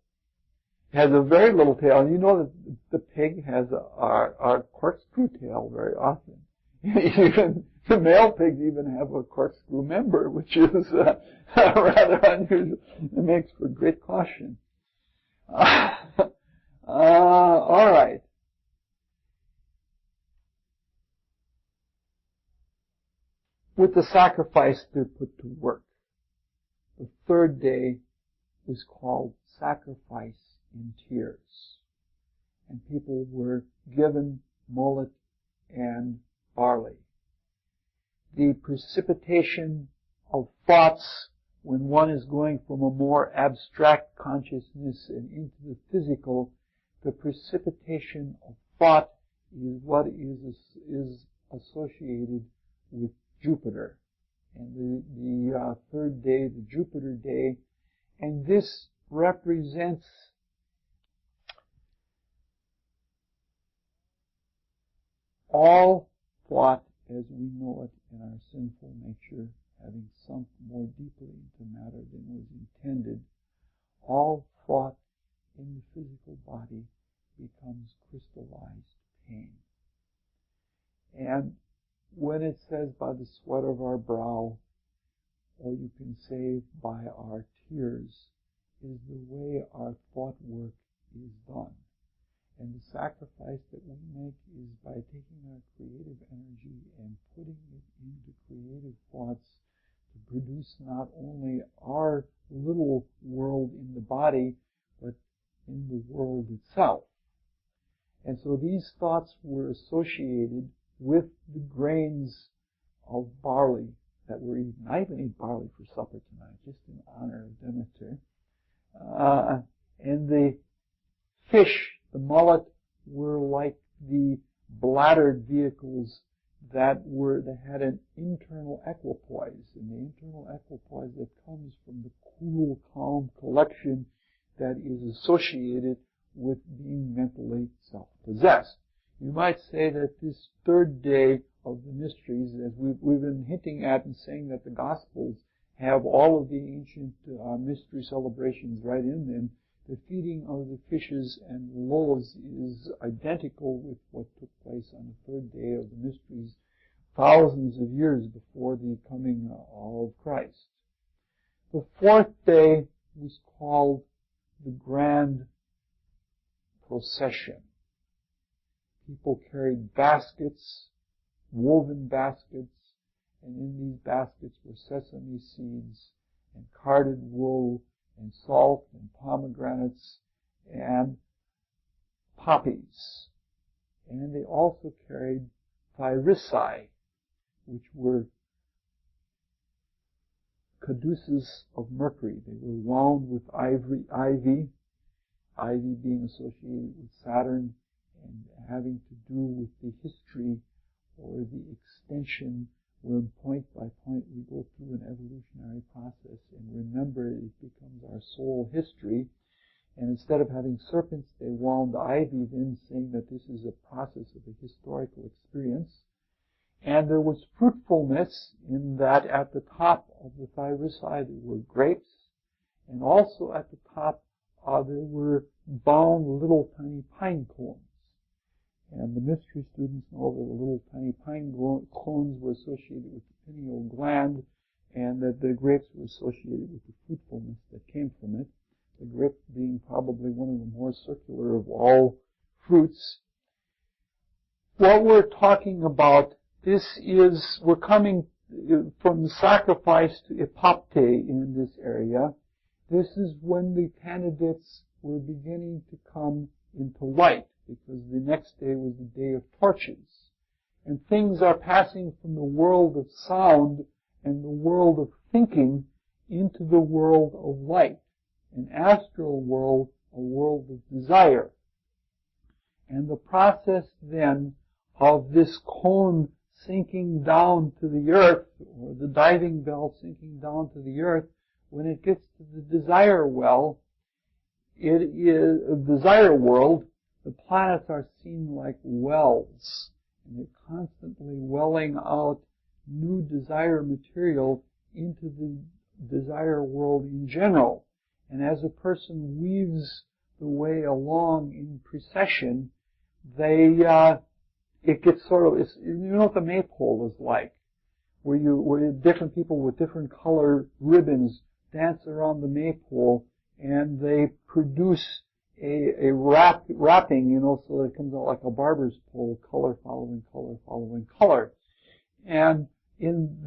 It has a very little tail. And you know that the pig has a corkscrew tail very often. Even the male pigs even have a corkscrew member, which is rather unusual. It makes for great caution. All right. With the sacrifice, they're put to work. The third day was called sacrifice in tears. And people were given mullet and barley. The precipitation of thoughts when one is going from a more abstract consciousness and into the physical, the precipitation of thought is what is associated with Jupiter. And the third day, the Jupiter day, and this represents all thought as we know it in our sinful nature, having sunk more deeply into matter than was intended. All thought in the physical body becomes crystallized pain. And when it says by the sweat of our brow, or you can say by our tears, is the way our thought work is done. And the sacrifice that we make is by taking our creative energy and putting it into creative thoughts to produce not only our little world in the body, but in the world itself. And so these thoughts were associated with the grains of barley that were eaten. I even ate barley for supper tonight, just in honor of Demeter. And the fish, the mullet, were like the bladdered vehicles that had an internal equipoise, and the internal equipoise that comes from the cool, calm collection that is associated with being mentally self-possessed. You might say that this third day of the mysteries, as we've been hinting at and saying that the Gospels have all of the ancient mystery celebrations right in them, the feeding of the fishes and loaves is identical with what took place on the third day of the mysteries, thousands of years before the coming of Christ. The fourth day was called the Grand Procession. People carried baskets, woven baskets, and in these baskets were sesame seeds and carded wool and salt and pomegranates and poppies. And they also carried thyrsi, which were caduceus of mercury. They were wound with ivy being associated with Saturn and having to do with the history or the extension where point by point we go through an evolutionary process and remember it becomes our soul history. And instead of having serpents, they wound ivy, then saying that this is a process of a historical experience. And there was fruitfulness in that at the top of the thyrsi there were grapes, and also at the top there were bound little tiny pine cones. And the mystery students know that the little tiny pine cones were associated with the pineal gland, and that the grapes were associated with the fruitfulness that came from it, the grape being probably one of the more circular of all fruits. What we're talking about, we're coming from sacrifice to epopte in this area. This is when the candidates were beginning to come into light, because the next day was the day of torches. And things are passing from the world of sound and the world of thinking into the world of light, an astral world, a world of desire. And the process then of this cone sinking down to the earth, or the diving bell sinking down to the earth, when it gets to the desire well, it is a desire world. The planets are seen like wells, and they're constantly welling out new desire material into the desire world in general. And as a person weaves the way along in precession, they it gets sort of, you know what the maypole is like, where different people with different color ribbons dance around the maypole, and they produce a wrapping, you know, so that it comes out like a barber's pole, color following color following color. And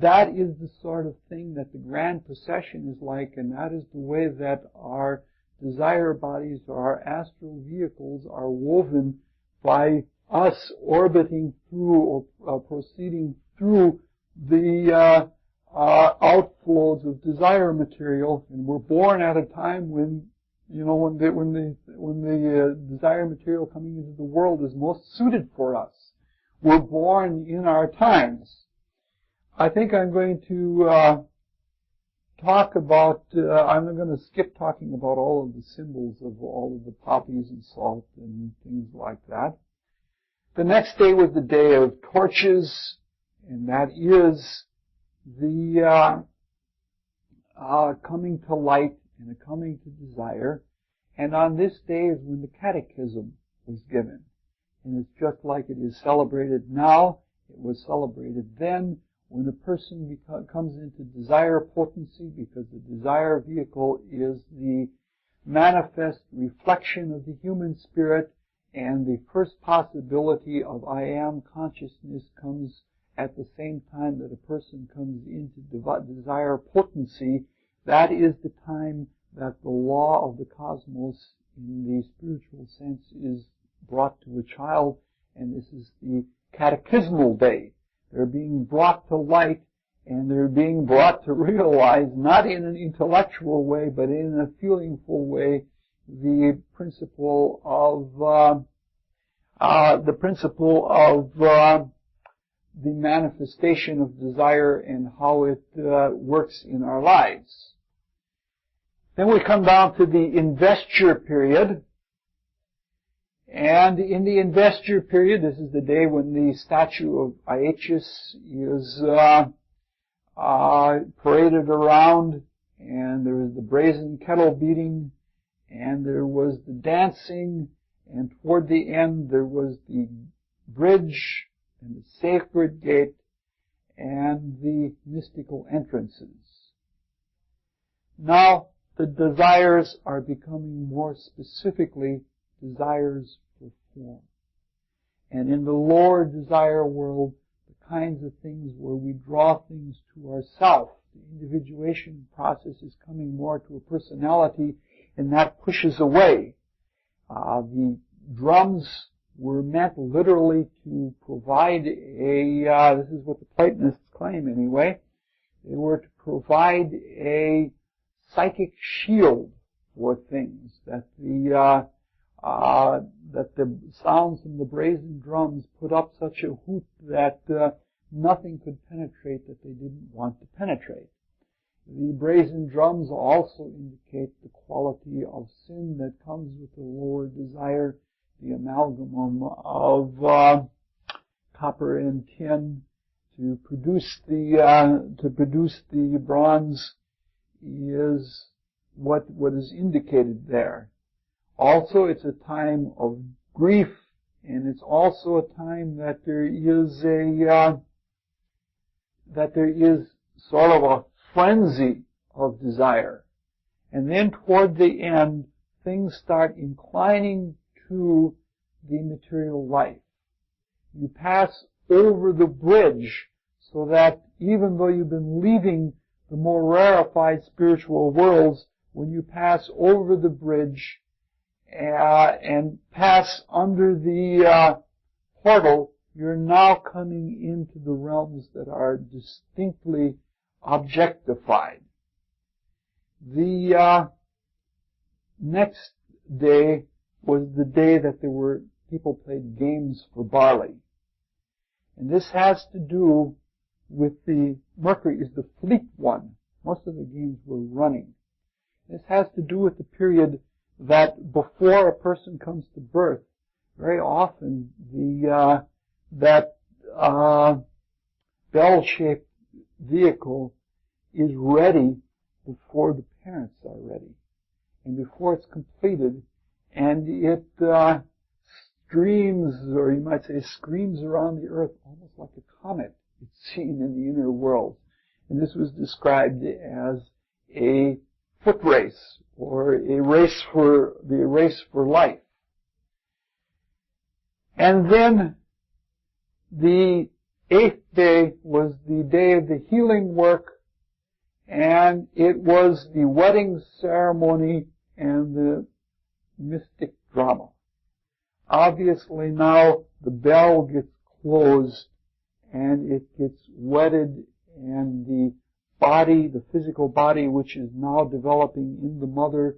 that is the sort of thing that the grand procession is like, and that is the way that our desire bodies or our astral vehicles are woven by us orbiting through or proceeding through the outflows of desire material. And we're born at a time when, you know, when the desire material coming into the world is most suited for us. We're born in our times. I think I'm going to talk about, I'm going to skip talking about all of the symbols of all of the poppies and salt and things like that. The next day was the day of torches, and that is the coming to light and a coming to desire. And on this day is when the catechism was given. And it's just like it is celebrated now. It was celebrated then when a person comes into desire potency, because the desire vehicle is the manifest reflection of the human spirit, and the first possibility of I am consciousness comes at the same time that a person comes into desire potency. That is the time that the law of the cosmos in the spiritual sense is brought to a child, and this is the catechismal day. They're being brought to light, and they're being brought to realize, not in an intellectual way, but in a feelingful way, the principle of the manifestation of desire and how it works in our lives. Then we come down to the investiture period. And in the investiture period, this is the day when the statue of Aeacus is paraded around, and there was the brazen kettle beating, and there was the dancing, and toward the end there was the bridge and the sacred gate and the mystical entrances. Now, the desires are becoming more specifically desires for form. And in the lower desire world, the kinds of things where we draw things to ourself, the individuation process is coming more to a personality, and that pushes away. The drums were meant literally to provide this is what the Platonists claim anyway, they were to provide a psychic shield for things, that the sounds from the brazen drums put up such a hoot that nothing could penetrate that they didn't want to penetrate. The brazen drums also indicate the quality of sin that comes with the lower desire, the amalgam of copper and tin to produce the bronze is what is indicated there. Also, it's a time of grief, and it's also a time that there is sort of a frenzy of desire. And then toward the end, things start inclining to the material life. You pass over the bridge so that even though you've been leaving the more rarefied spiritual worlds, when you pass over the bridge and pass under the portal, you're now coming into the realms that are distinctly objectified. The next day was the day that people played games for barley. And this has to do with Mercury is the fleet one. Most of the games were running. This has to do with the period that before a person comes to birth, very often that bell-shaped vehicle is ready before the parents are ready, and before it's completed, and it streams, or you might say screams around the earth, almost like a comet it's seen in the inner world. And this was described as a foot race, or a race for life. And then the 8th day was the day of the healing work, and it was the wedding ceremony and the mystic drama. Obviously now the bell gets closed and it gets wedded, and the body, the physical body, which is now developing in the mother,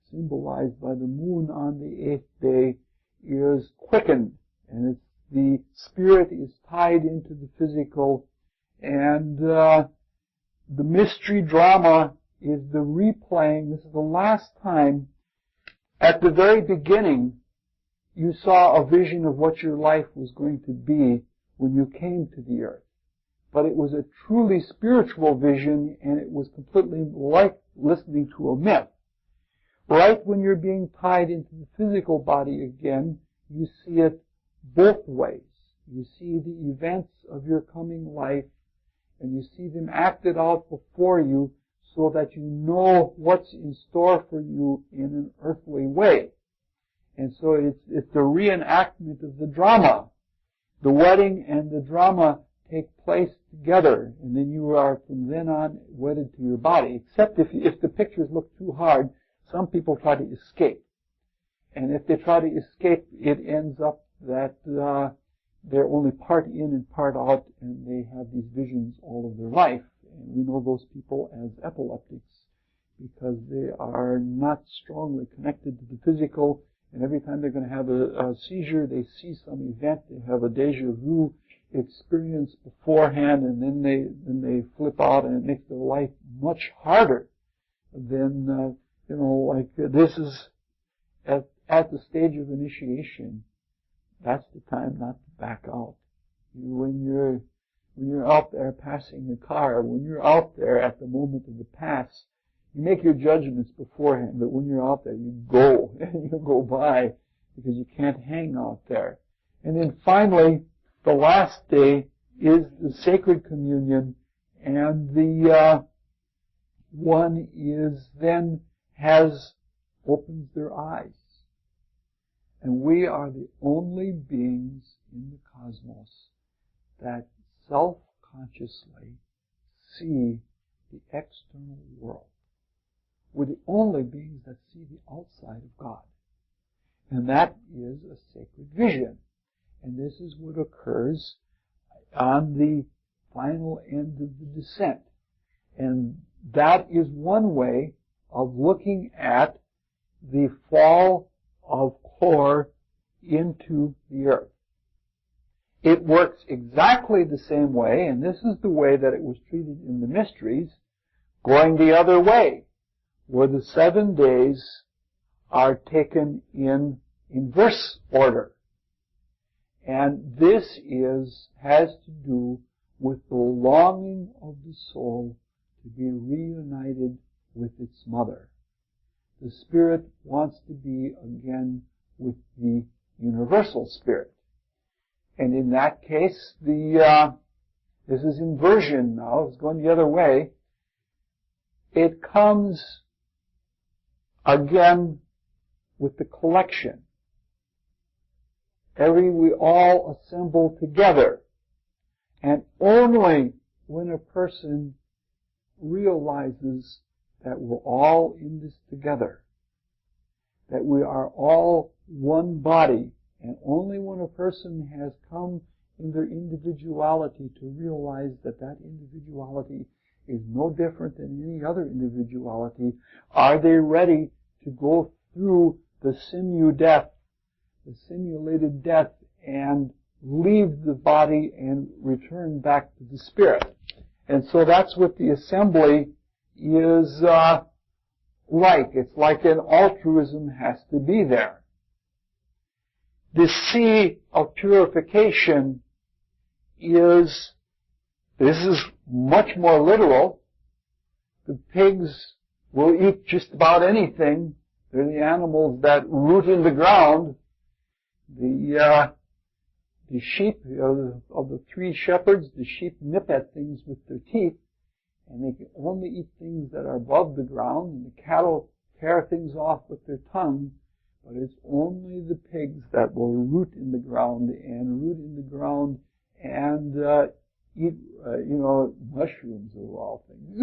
symbolized by the moon on the 8th day, is quickened, and the spirit is tied into the physical, and the mystery drama is the replaying. This is the last time. At the very beginning, you saw a vision of what your life was going to be when you came to the earth. But it was a truly spiritual vision, and it was completely like listening to a myth. Right when you're being tied into the physical body again, you see it both ways. You see the events of your coming life, and you see them acted out before you so that you know what's in store for you in an earthly way. And so it's the reenactment of the drama. The wedding and the drama take place together, and then you are from then on wedded to your body. Except if the pictures look too hard, some people try to escape. And if they try to escape, it ends up that they're only part in and part out, and they have these visions all of their life. And we know those people as epileptics because they are not strongly connected to the physical. And every time they're going to have a seizure, they see some event, they have a deja vu experience beforehand, and then they flip out, and it makes their life much harder than, this is at the stage of initiation. That's the time not to back out. When you're out there passing the car, when you're out there at the moment of the pass, you make your judgments beforehand, but when you're out there, you go, and you go by, because you can't hang out there. And then finally, the last day is the sacred communion, and the one is then opens their eyes. And we are the only beings in the cosmos that self-consciously see the external world. We're the only beings that see the outside of God. And that is a sacred vision. And this is what occurs on the final end of the descent. And that is one way of looking at the fall of Kor into the earth. It works exactly the same way, and this is the way that it was treated in the mysteries, going the other way, where the 7 days are taken in inverse order. And this has to do with the longing of the soul to be reunited with its mother. The spirit wants to be again with the universal spirit. And in that case, this is inversion now, it's going the other way. It comes again with the collection. We all assemble together. And only when a person realizes that we're all in this together, that we are all one body, and only when a person has come in their individuality to realize that that individuality is no different than any other individuality, are they ready to go through the death, the simulated death, and leave the body and return back to the spirit. And so that's what the assembly is like. It's like an altruism has to be there. The sea of purification this is much more literal. The pigs will eat just about anything. They're the animals that root in the ground. The sheep, of the 3 shepherds, the sheep nip at things with their teeth, and they can only eat things that are above the ground, and the cattle tear things off with their tongue, but it's only the pigs that will root in the ground and eat, mushrooms of all things.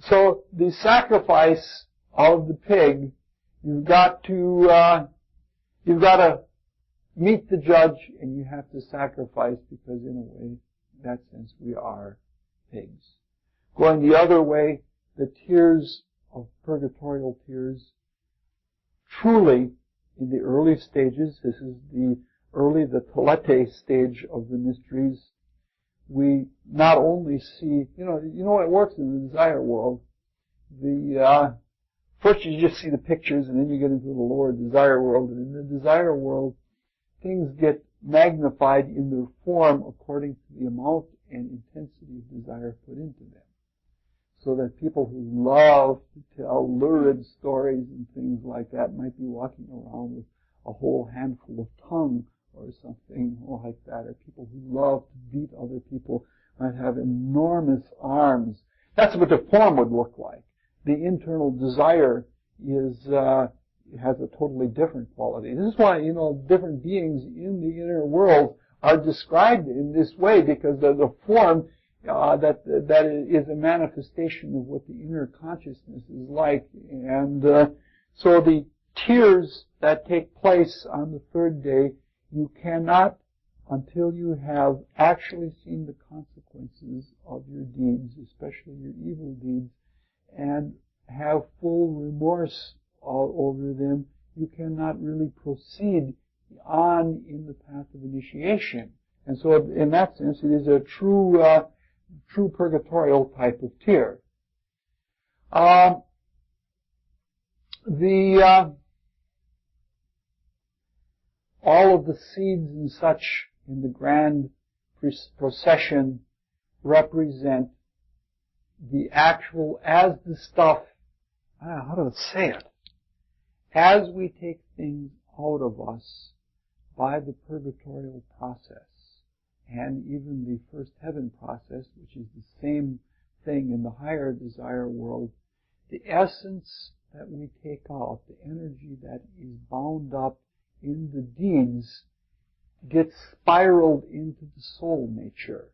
So the sacrifice of the pig, you've got to meet the judge, and you have to sacrifice, because in a way, in that sense, we are pigs. Going the other way, the tears of purgatorial tears, truly, in the early stages, this is the telete stage of the mysteries, we not only see, it works in the desire world. First you just see the pictures, and then you get into the lower desire world, and in the desire world, things get magnified in their form according to the amount and intensity of desire put into them. So that people who love to tell lurid stories and things like that might be walking around with a whole handful of tongue or something like that, or people who love to beat other people might have enormous arms. That's what the form would look like. The internal desire has a totally different quality. This is why, different beings in the inner world are described in this way, because the form that is a manifestation of what the inner consciousness is like. And so the tears that take place on the 3rd day, you cannot, until you have actually seen the consequences of your deeds, especially your evil deeds, and have full remorse over them, you cannot really proceed on in the path of initiation. And so in that sense, it is a true purgatorial type of tear. All of the seeds and such in the grand procession represent the actual, as the stuff, how do I say it? As we take things out of us by the purgatorial process, and even the first heaven process, which is the same thing in the higher desire world, the essence that we take out, the energy that is bound up in the deeds, gets spiraled into the soul nature.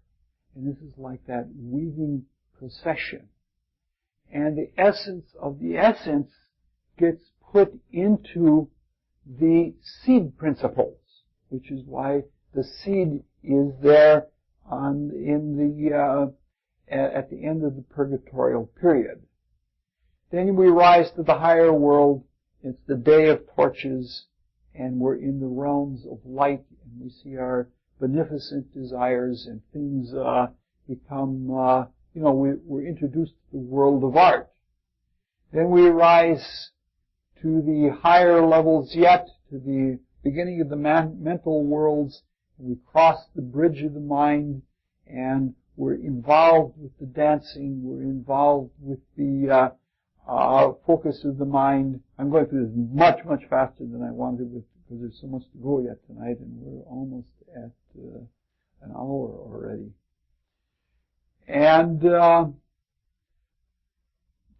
And this is like that weaving procession. And the essence of the essence gets put into the seed principles, which is why the seed is there at the end of the purgatorial period. Then we rise to the higher world. It's the day of torches, and we're in the realms of light, and we see our beneficent desires, and things become, we're introduced to the world of art. Then we rise to the higher levels yet, to the beginning of the mental worlds. We cross the bridge of the mind, and we're involved with the dancing. We're involved with the focus of the mind. I'm going through this much, much faster than I wanted because there's so much to go yet tonight, and we're almost at an hour already. And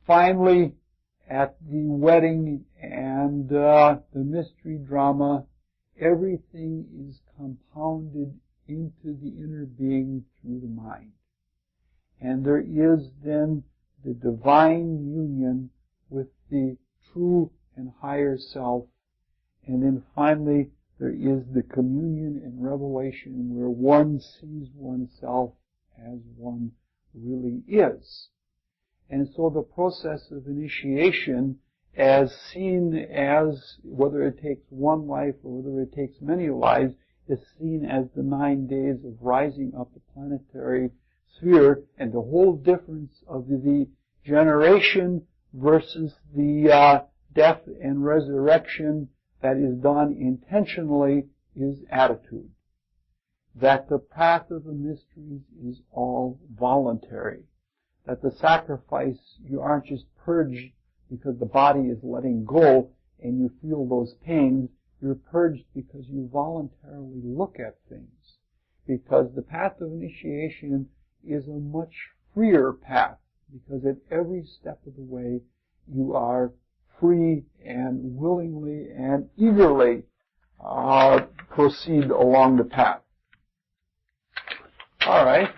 finally, at the wedding and the mystery drama, everything is compounded into the inner being through the mind. And there is then the divine union with the true and higher self. And then finally, there is the communion and revelation where one sees oneself as one really is. And so the process of initiation, as seen as whether it takes one life or whether it takes many lives, is seen as the 9 days of rising up the planetary sphere, and the whole difference of the generation versus the death and resurrection that is done intentionally is attitude. That the path of the mysteries is all voluntary. that the sacrifice, you aren't just purged because the body is letting go and you feel those pains. You're purged because you voluntarily look at things. Because the path of initiation is a much freer path. Because at every step of the way, you are free and willingly and eagerly proceed along the path. All right.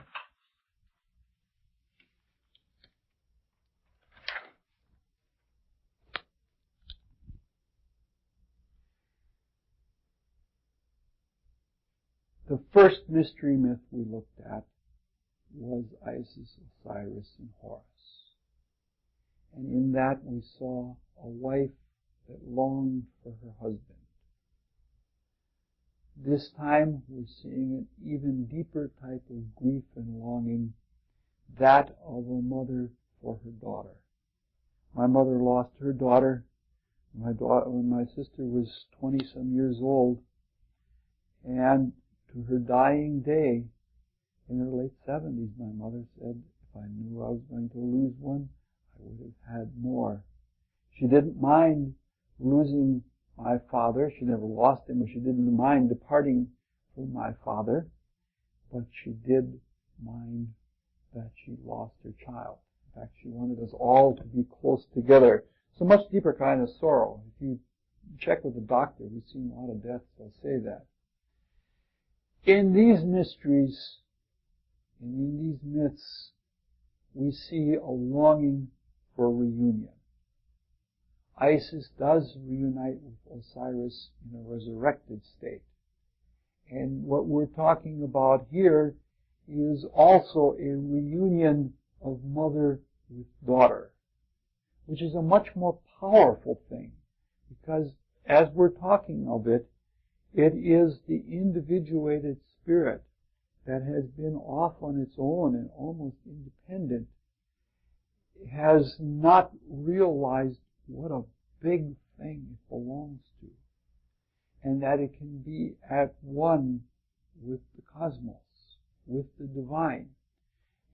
The first mystery myth we looked at was Isis, Osiris, and Horus. And in that we saw a wife that longed for her husband. This time we're seeing an even deeper type of grief and longing, that of a mother for her daughter. My mother lost her daughter when my sister was 20-some years old, and to her dying day, in her late 70s, my mother said, if I knew I was going to lose one, I would have had more. She didn't mind losing my father. She never lost him, or she didn't mind departing from my father, but she did mind that she lost her child. In fact, she wanted us all to be close together. It's a much deeper kind of sorrow. If you check with the doctor, we've seen a lot of deaths, they'll say that. In these mysteries, and in these myths, we see a longing for reunion. Isis does reunite with Osiris in a resurrected state. And what we're talking about here is also a reunion of mother with daughter, which is a much more powerful thing, because as we're talking of it, it is the individuated spirit that has been off on its own and almost independent, has not realized what a big thing it belongs to, and that it can be at one with the cosmos, with the divine.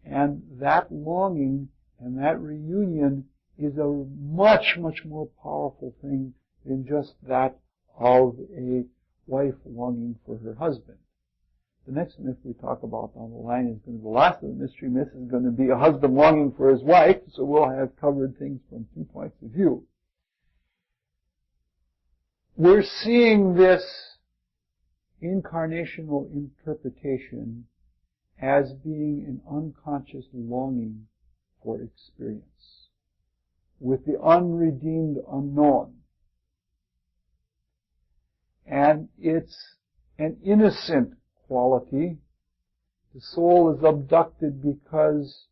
And that longing and that reunion is a much, much more powerful thing than just that of a wife longing for her husband. The next myth we talk about down the line is going to be the last of the mystery myths, is going to be a husband longing for his wife, so we'll have covered things from 2 points of view. We're seeing this incarnational interpretation as being an unconscious longing for experience with the unredeemed unknown. And it's an innocent quality. The soul is abducted because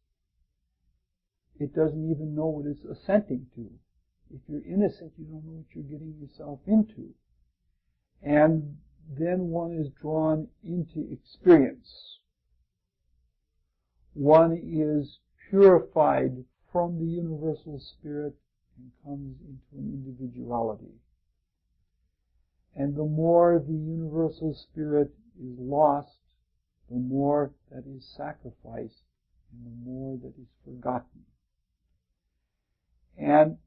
it doesn't even know what it's assenting to. If you're innocent, you don't know what you're getting yourself into. And then one is drawn into experience. One is purified from the universal spirit and comes into an individuality. And the more the universal spirit is lost, the more that is sacrificed and the more that is forgotten. And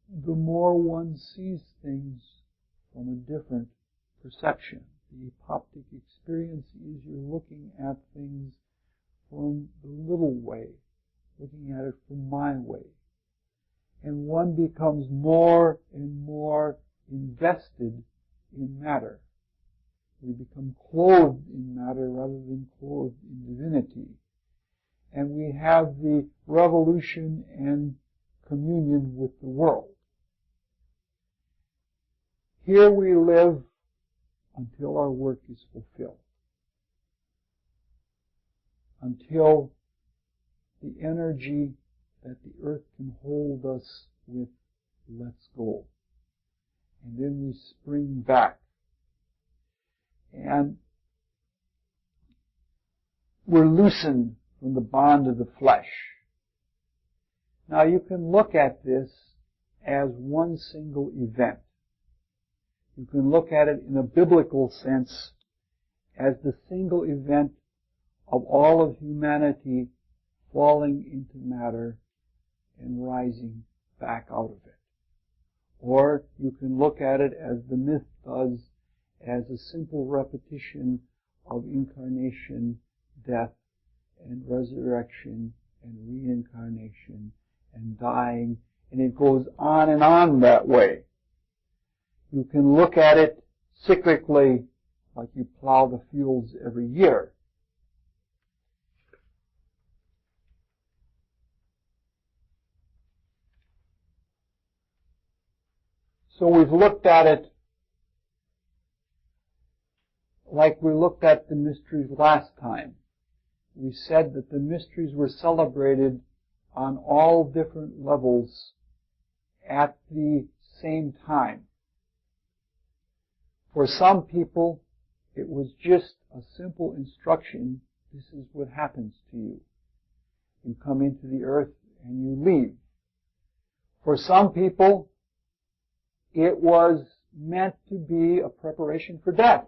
the more one sees things from a different perception. The apoptic experience is you're looking at things from the little way, looking at it from my way. And one becomes more and more invested in matter. We become clothed in matter rather than clothed in divinity. And we have the revolution and communion with the world. Here we live until our work is fulfilled. Until the energy that the earth can hold us with lets go. And then we spring back. And we're loosened from the bond of the flesh. Now you can look at this as one single event. You can look at it in a biblical sense as the single event of all of humanity falling into matter and rising back out of it. Or you can look at it as the myth does, as a simple repetition of incarnation, death, and resurrection, and reincarnation, and dying, and it goes on and on that way. You can look at it cyclically, like you plow the fields every year. So we've looked at it like we looked at the mysteries last time. We said that the mysteries were celebrated on all different levels at the same time. For some people, it was just a simple instruction, this is what happens to you. You come into the earth and you leave. For some people, it was meant to be a preparation for death.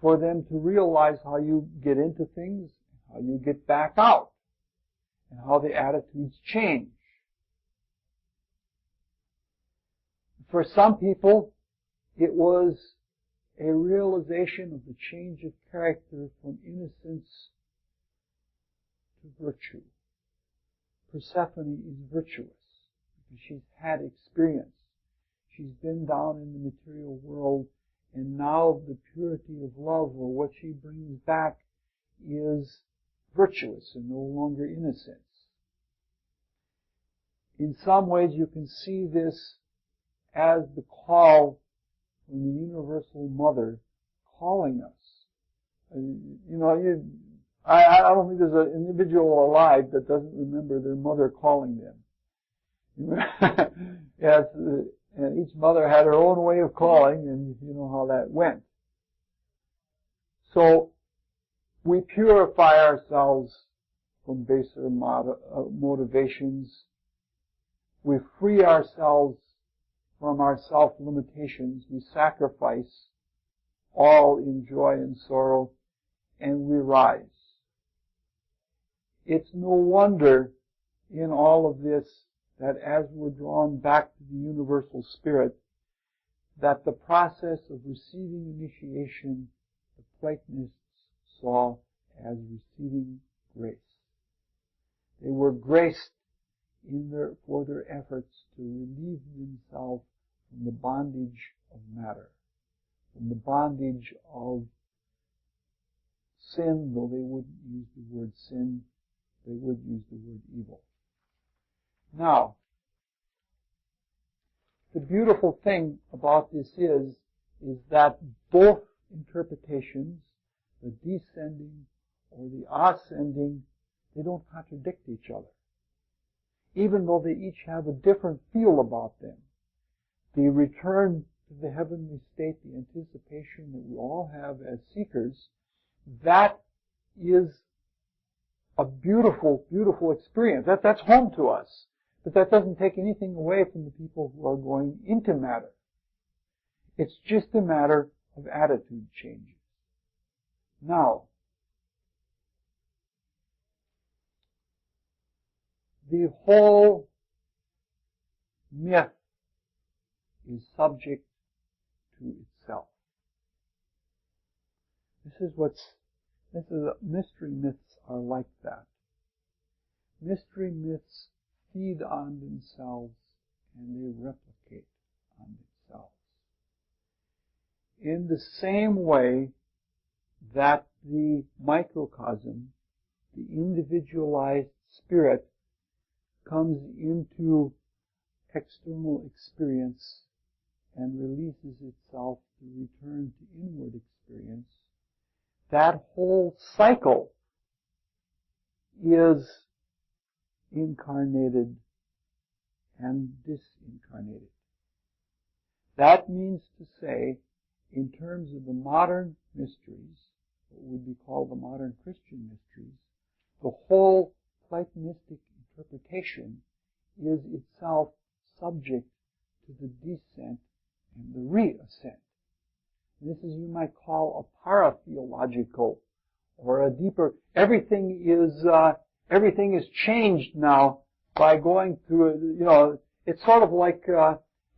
For them to realize how you get into things, how you get back out, and how the attitudes change. For some people, it was a realization of the change of character from innocence to virtue. Persephone is virtuous because she's had experience. She's been down in the material world, and now the purity of love, or what she brings back, is virtuous and no longer innocence. In some ways you can see this as the call from the Universal Mother calling us. I don't think there's an individual alive that doesn't remember their mother calling them. Yes, and each mother had her own way of calling, and you know how that went. So we purify ourselves from baser motivations. We free ourselves from our self-limitations. We sacrifice all in joy and sorrow, and we rise. It's no wonder in all of this that as we're drawn back to the Universal Spirit, that the process of receiving initiation, the Platonists saw as receiving grace. They were graced for their efforts to relieve themselves from the bondage of matter, from the bondage of sin, though they wouldn't use the word sin, they would use the word evil. Now, the beautiful thing about this is that both interpretations, the descending or the ascending, they don't contradict each other. Even though they each have a different feel about them. The return to the heavenly state, the anticipation that we all have as seekers, that is a beautiful, beautiful experience. That's home to us. But that doesn't take anything away from the people who are going into matter. It's just a matter of attitude changes. Now, the whole myth is subject to itself. Mystery myths are like that. Mystery myths feed on themselves and they replicate on themselves. In the same way that the microcosm, the individualized spirit, comes into external experience and releases itself to return to inward experience, that whole cycle is incarnated and disincarnated. That means to say, in terms of the modern mysteries, what would be called the modern Christian mysteries, the whole Platonistic interpretation is itself subject to the descent and the reascent. This is, you might call, a paratheological or a deeper, everything is changed now by going through, it's sort of like,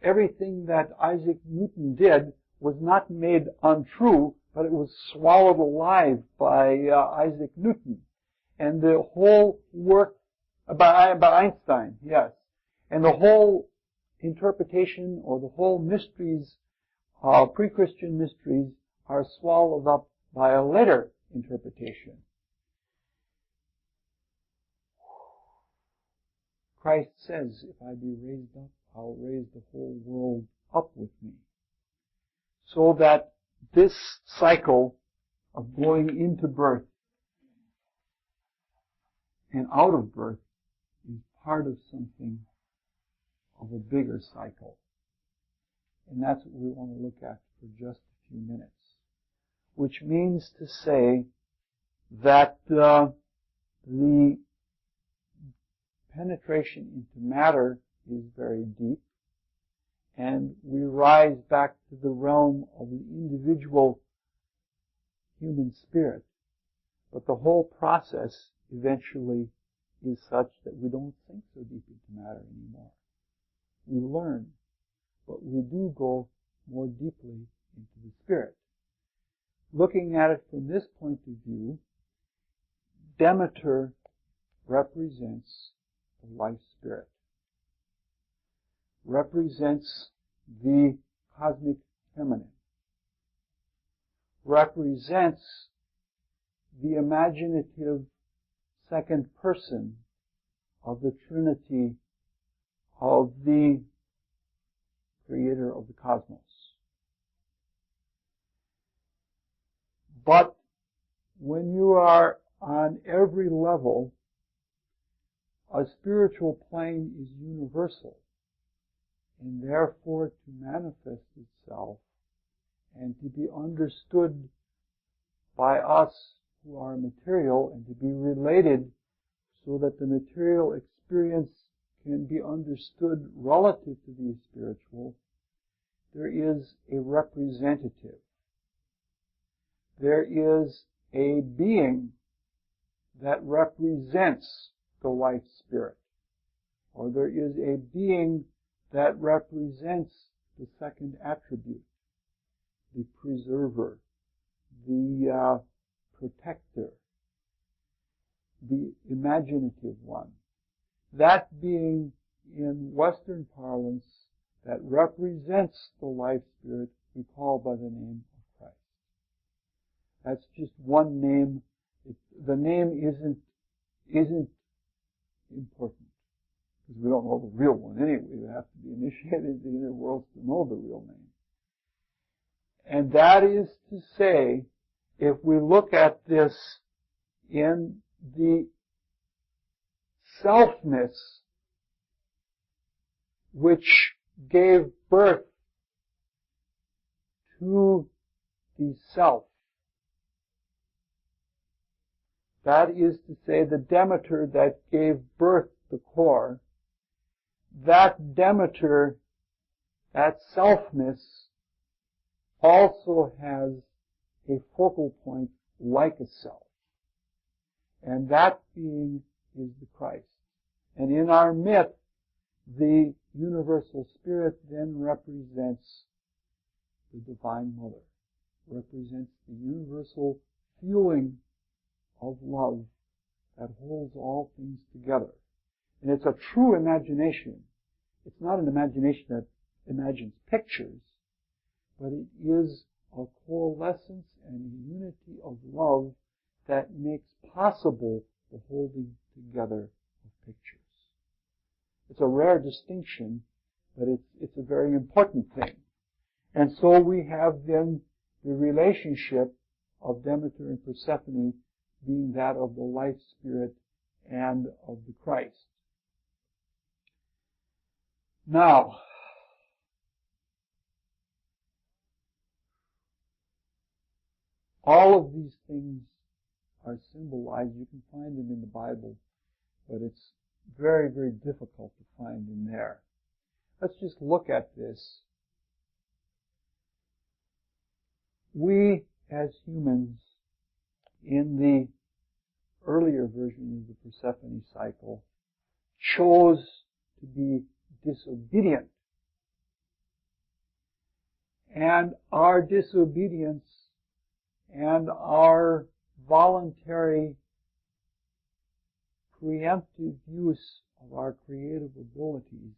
everything that Isaac Newton did was not made untrue, but it was swallowed alive by Isaac Newton. And the whole work by Einstein, yes. And the whole interpretation or the whole mysteries, pre-Christian mysteries, are swallowed up by a later interpretation. Christ says, if I be raised up, I'll raise the whole world up with me. So that this cycle of going into birth and out of birth is part of something of a bigger cycle. And that's what we want to look at for just a few minutes. Which means to say that the penetration into matter is very deep, and we rise back to the realm of the individual human spirit. But the whole process eventually is such that we don't think so deep into matter anymore. We learn, but we do go more deeply into the spirit. Looking at it from this point of view, Demeter represents the life spirit, represents the cosmic feminine, represents the imaginative second person of the Trinity of the creator of the cosmos. But when you are on every level, a spiritual plane is universal, and therefore to manifest itself and to be understood by us who are material and to be related so that the material experience can be understood relative to the spiritual, there is a representative. There is a being that represents the life spirit, or there is a being that represents the second attribute, the preserver, the protector, the imaginative one. That being, in Western parlance, that represents the life spirit we call by the name of Christ. That's just one name. The name isn't important, because we don't know the real one anyway. We have to be initiated in the inner worlds to know the real name. And that is to say, if we look at this in the selfness which gave birth to the self, that is to say, the Demeter that gave birth to the core, that Demeter, that selfness, also has a focal point like a self. And that being is the Christ. And in our myth, the universal spirit then represents the Divine Mother, represents the universal feeling of love that holds all things together. And it's a true imagination. It's not an imagination that imagines pictures, but it is a coalescence and a unity of love that makes possible the holding together of pictures. It's a rare distinction, but it's a very important thing. And so we have then the relationship of Demeter and Persephone being that of the life spirit and of the Christ. Now, all of these things are symbolized. You can find them in the Bible, but it's very, very difficult to find in there. Let's just look at this. We, as humans, in the earlier version of the Persephone cycle, chose to be disobedient. And our disobedience and our voluntary preemptive use of our creative abilities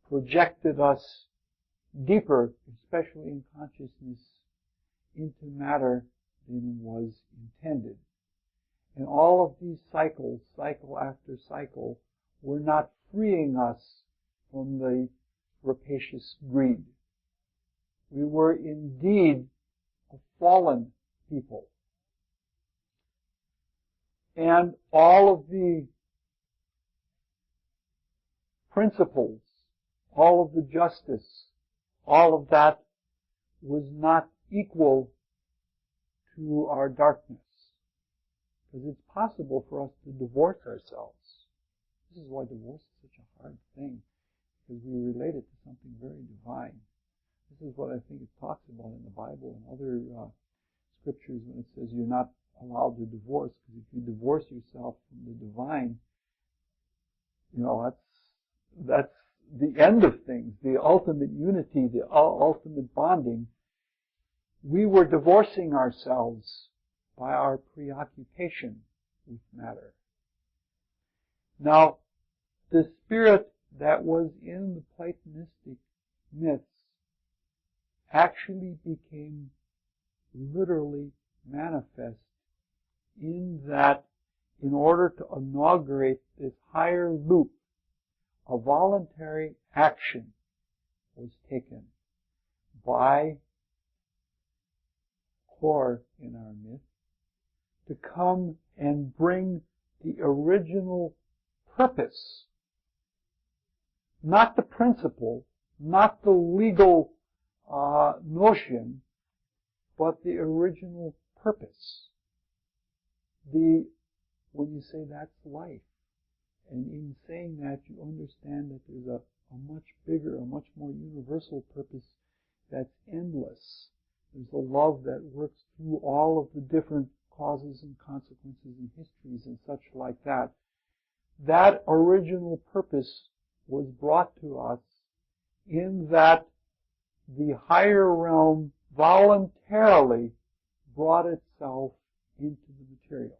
projected us deeper, especially in consciousness, into matter than was intended. And all of these cycles, cycle after cycle, were not freeing us from the rapacious greed. We were indeed a fallen people. And all of the principles, all of the justice, all of that was not equal to our darkness. Because it's possible for us to divorce ourselves. This is why divorce is such a hard thing, because we relate it to something very divine. This is what I think it talks about in the Bible and other scriptures when it says you're not allowed to divorce, because if you divorce yourself from the divine, that's the end of things, the ultimate unity, the ultimate bonding. We were divorcing ourselves by our preoccupation with matter. Now, the spirit that was in the Platonistic myths actually became literally manifest in that in order to inaugurate this higher loop, a voluntary action was taken by Kor in our myth to come and bring the original purpose, not the principle, not the legal notion, but the original purpose. When you say that's life, and in saying that you understand that there's a much bigger, a much more universal purpose that's endless. There's a love that works through all of the different causes and consequences and histories and such like that. That original purpose was brought to us in that the higher realm voluntarily brought itself into the material.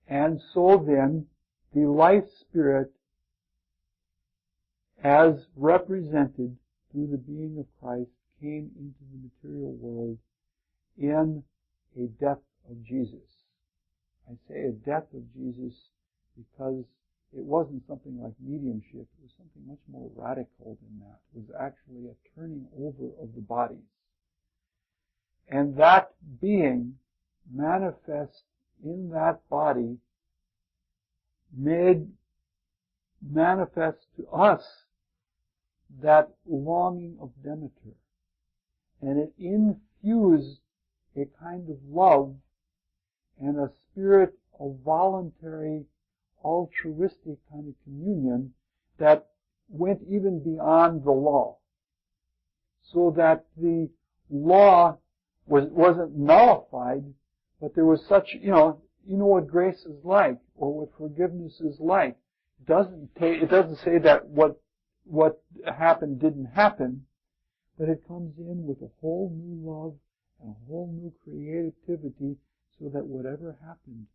And so then, the life spirit, as represented through the being of Christ, came into the material world in a death of Jesus. I say a death of Jesus because it wasn't something like mediumship. It was something much more radical than that. It was actually a turning over of the bodies. And that being manifest in that body made manifest to us that longing of Demeter. And it infused a kind of love and a spirit of voluntary, altruistic kind of communion that went even beyond the law. So that the law wasn't nullified, but there was such, you know what grace is like, or what forgiveness is like. It doesn't say that what happened didn't happen, but it comes in with a whole new love and a whole new creativity, so that whatever happened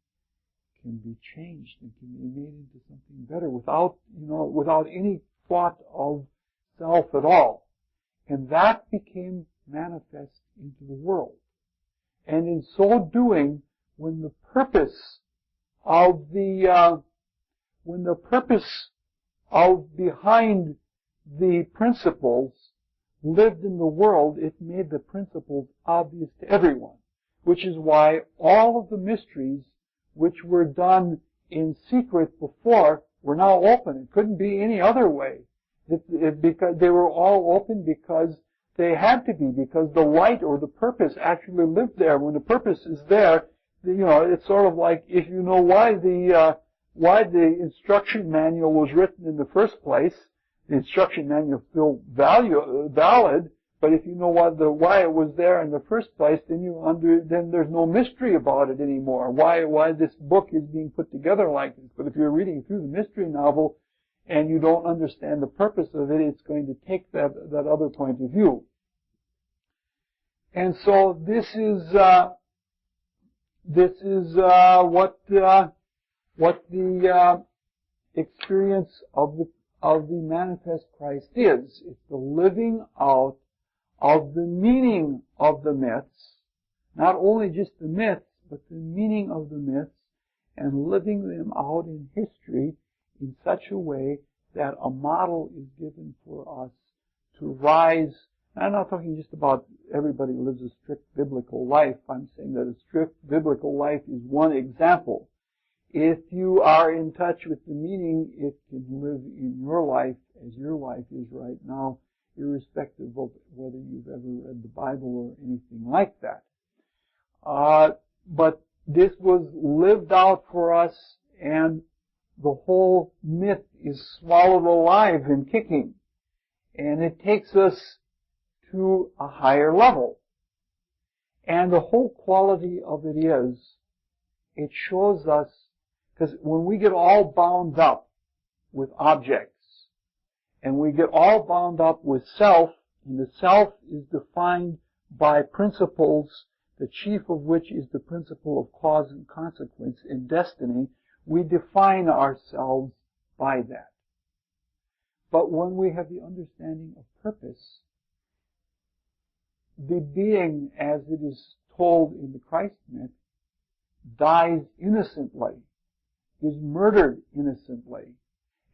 can be changed and can be made into something better without any thought of self at all. And that became manifest into the world. And in so doing, when the purpose of behind the principles lived in the world, it made the principles obvious to everyone. Which is why all of the mysteries which were done in secret before were now open. It couldn't be any other way. Because they were all open because they had to be, because the light or the purpose actually lived there. When the purpose is there, it's sort of like if you know why the instruction manual was written in the first place. The instruction manual is still valid, But if you know why it was there in the first place, then there's no mystery about it anymore. Why this book is being put together like this. But if you're reading through the mystery novel and you don't understand the purpose of it, it's going to take that other point of view. And so this is what the experience of the manifest Christ is. It's the living out of the meaning of the myths, not only just the myths, but the meaning of the myths, and living them out in history in such a way that a model is given for us to rise. I'm not talking just about everybody lives a strict biblical life. I'm saying that a strict biblical life is one example. If you are in touch with the meaning, it can live in your life as your life is right now, irrespective of whether you've ever read the Bible or anything like that. But this was lived out for us, and the whole myth is swallowed alive and kicking. And it takes us to a higher level. And the whole quality of it is, it shows us, because when we get all bound up with objects, and we get all bound up with self, and the self is defined by principles, the chief of which is the principle of cause and consequence in destiny, we define ourselves by that. But when we have the understanding of purpose, the being, as it is told in the Christ myth, dies innocently, is murdered innocently,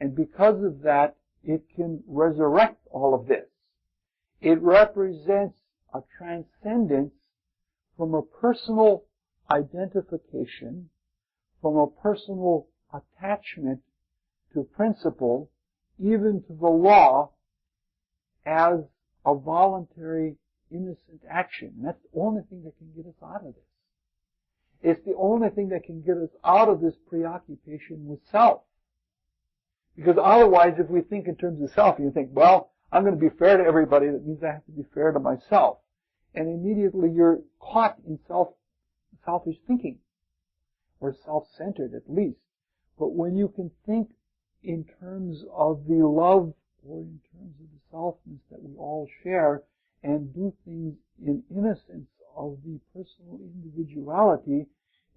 and because of that, it can resurrect all of this. It represents a transcendence from a personal identification, from a personal attachment to principle, even to the law, as a voluntary, innocent action. And that's the only thing that can get us out of this. It's the only thing that can get us out of this preoccupation with self. Because otherwise, if we think in terms of self, you think, well, I'm going to be fair to everybody. That means I have to be fair to myself. And immediately you're caught in selfish thinking, or self-centered at least. But when you can think in terms of the love, or in terms of the selfness that we all share, and do things in innocence of the personal individuality,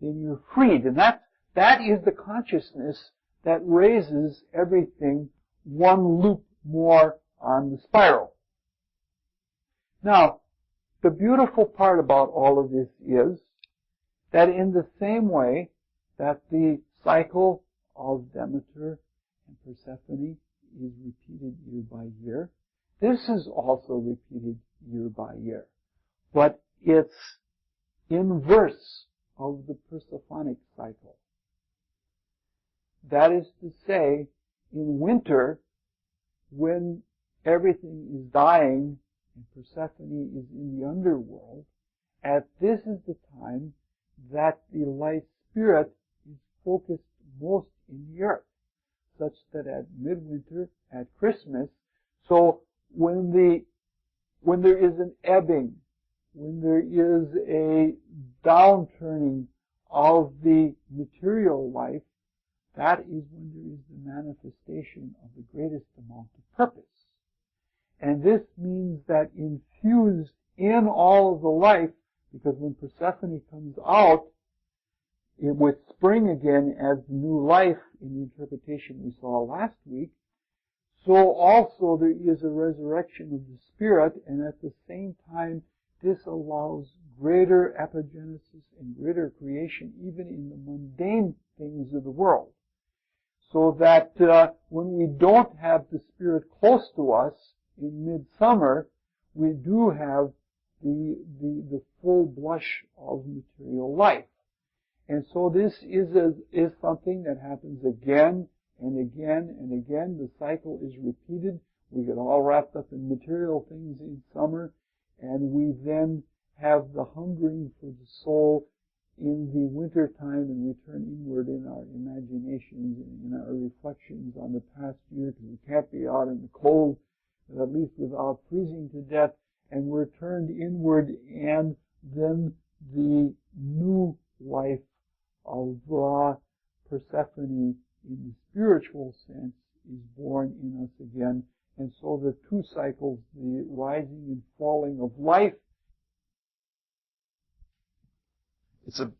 then you're freed. And that is the consciousness that raises everything one loop more on the spiral. Now, the beautiful part about all of this is that in the same way that the cycle of Demeter and Persephone is repeated year by year, this is also repeated year by year. But it's inverse of the Persephonic cycle. That is to say, in winter, when everything is dying and Persephone is in the underworld, this is the time that the light spirit is focused most in the earth, such that at midwinter, at Christmas, so when there is an ebbing, when there is a downturning of the material life, that is when there is the manifestation of the greatest amount of purpose. And this means that infused in all of the life, because when Persephone comes out with spring again as new life in the interpretation we saw last week, so also there is a resurrection of the spirit, and at the same time this allows greater epigenesis and greater creation even in the mundane things of the world. So that when we don't have the spirit close to us in midsummer, we do have the full blush of material life. And so this is something that happens again and again and again. The cycle is repeated. We get all wrapped up in material things in summer, and we then have the hungering for the soul in the winter time and return inward in our imaginations and in our reflections on the past year, because we can't be out in the cold, at least without freezing to death. and we're turned inward, and then the new life of Persephone in the spiritual sense is born in us again. And so the two cycles, the rising and falling of life, it's a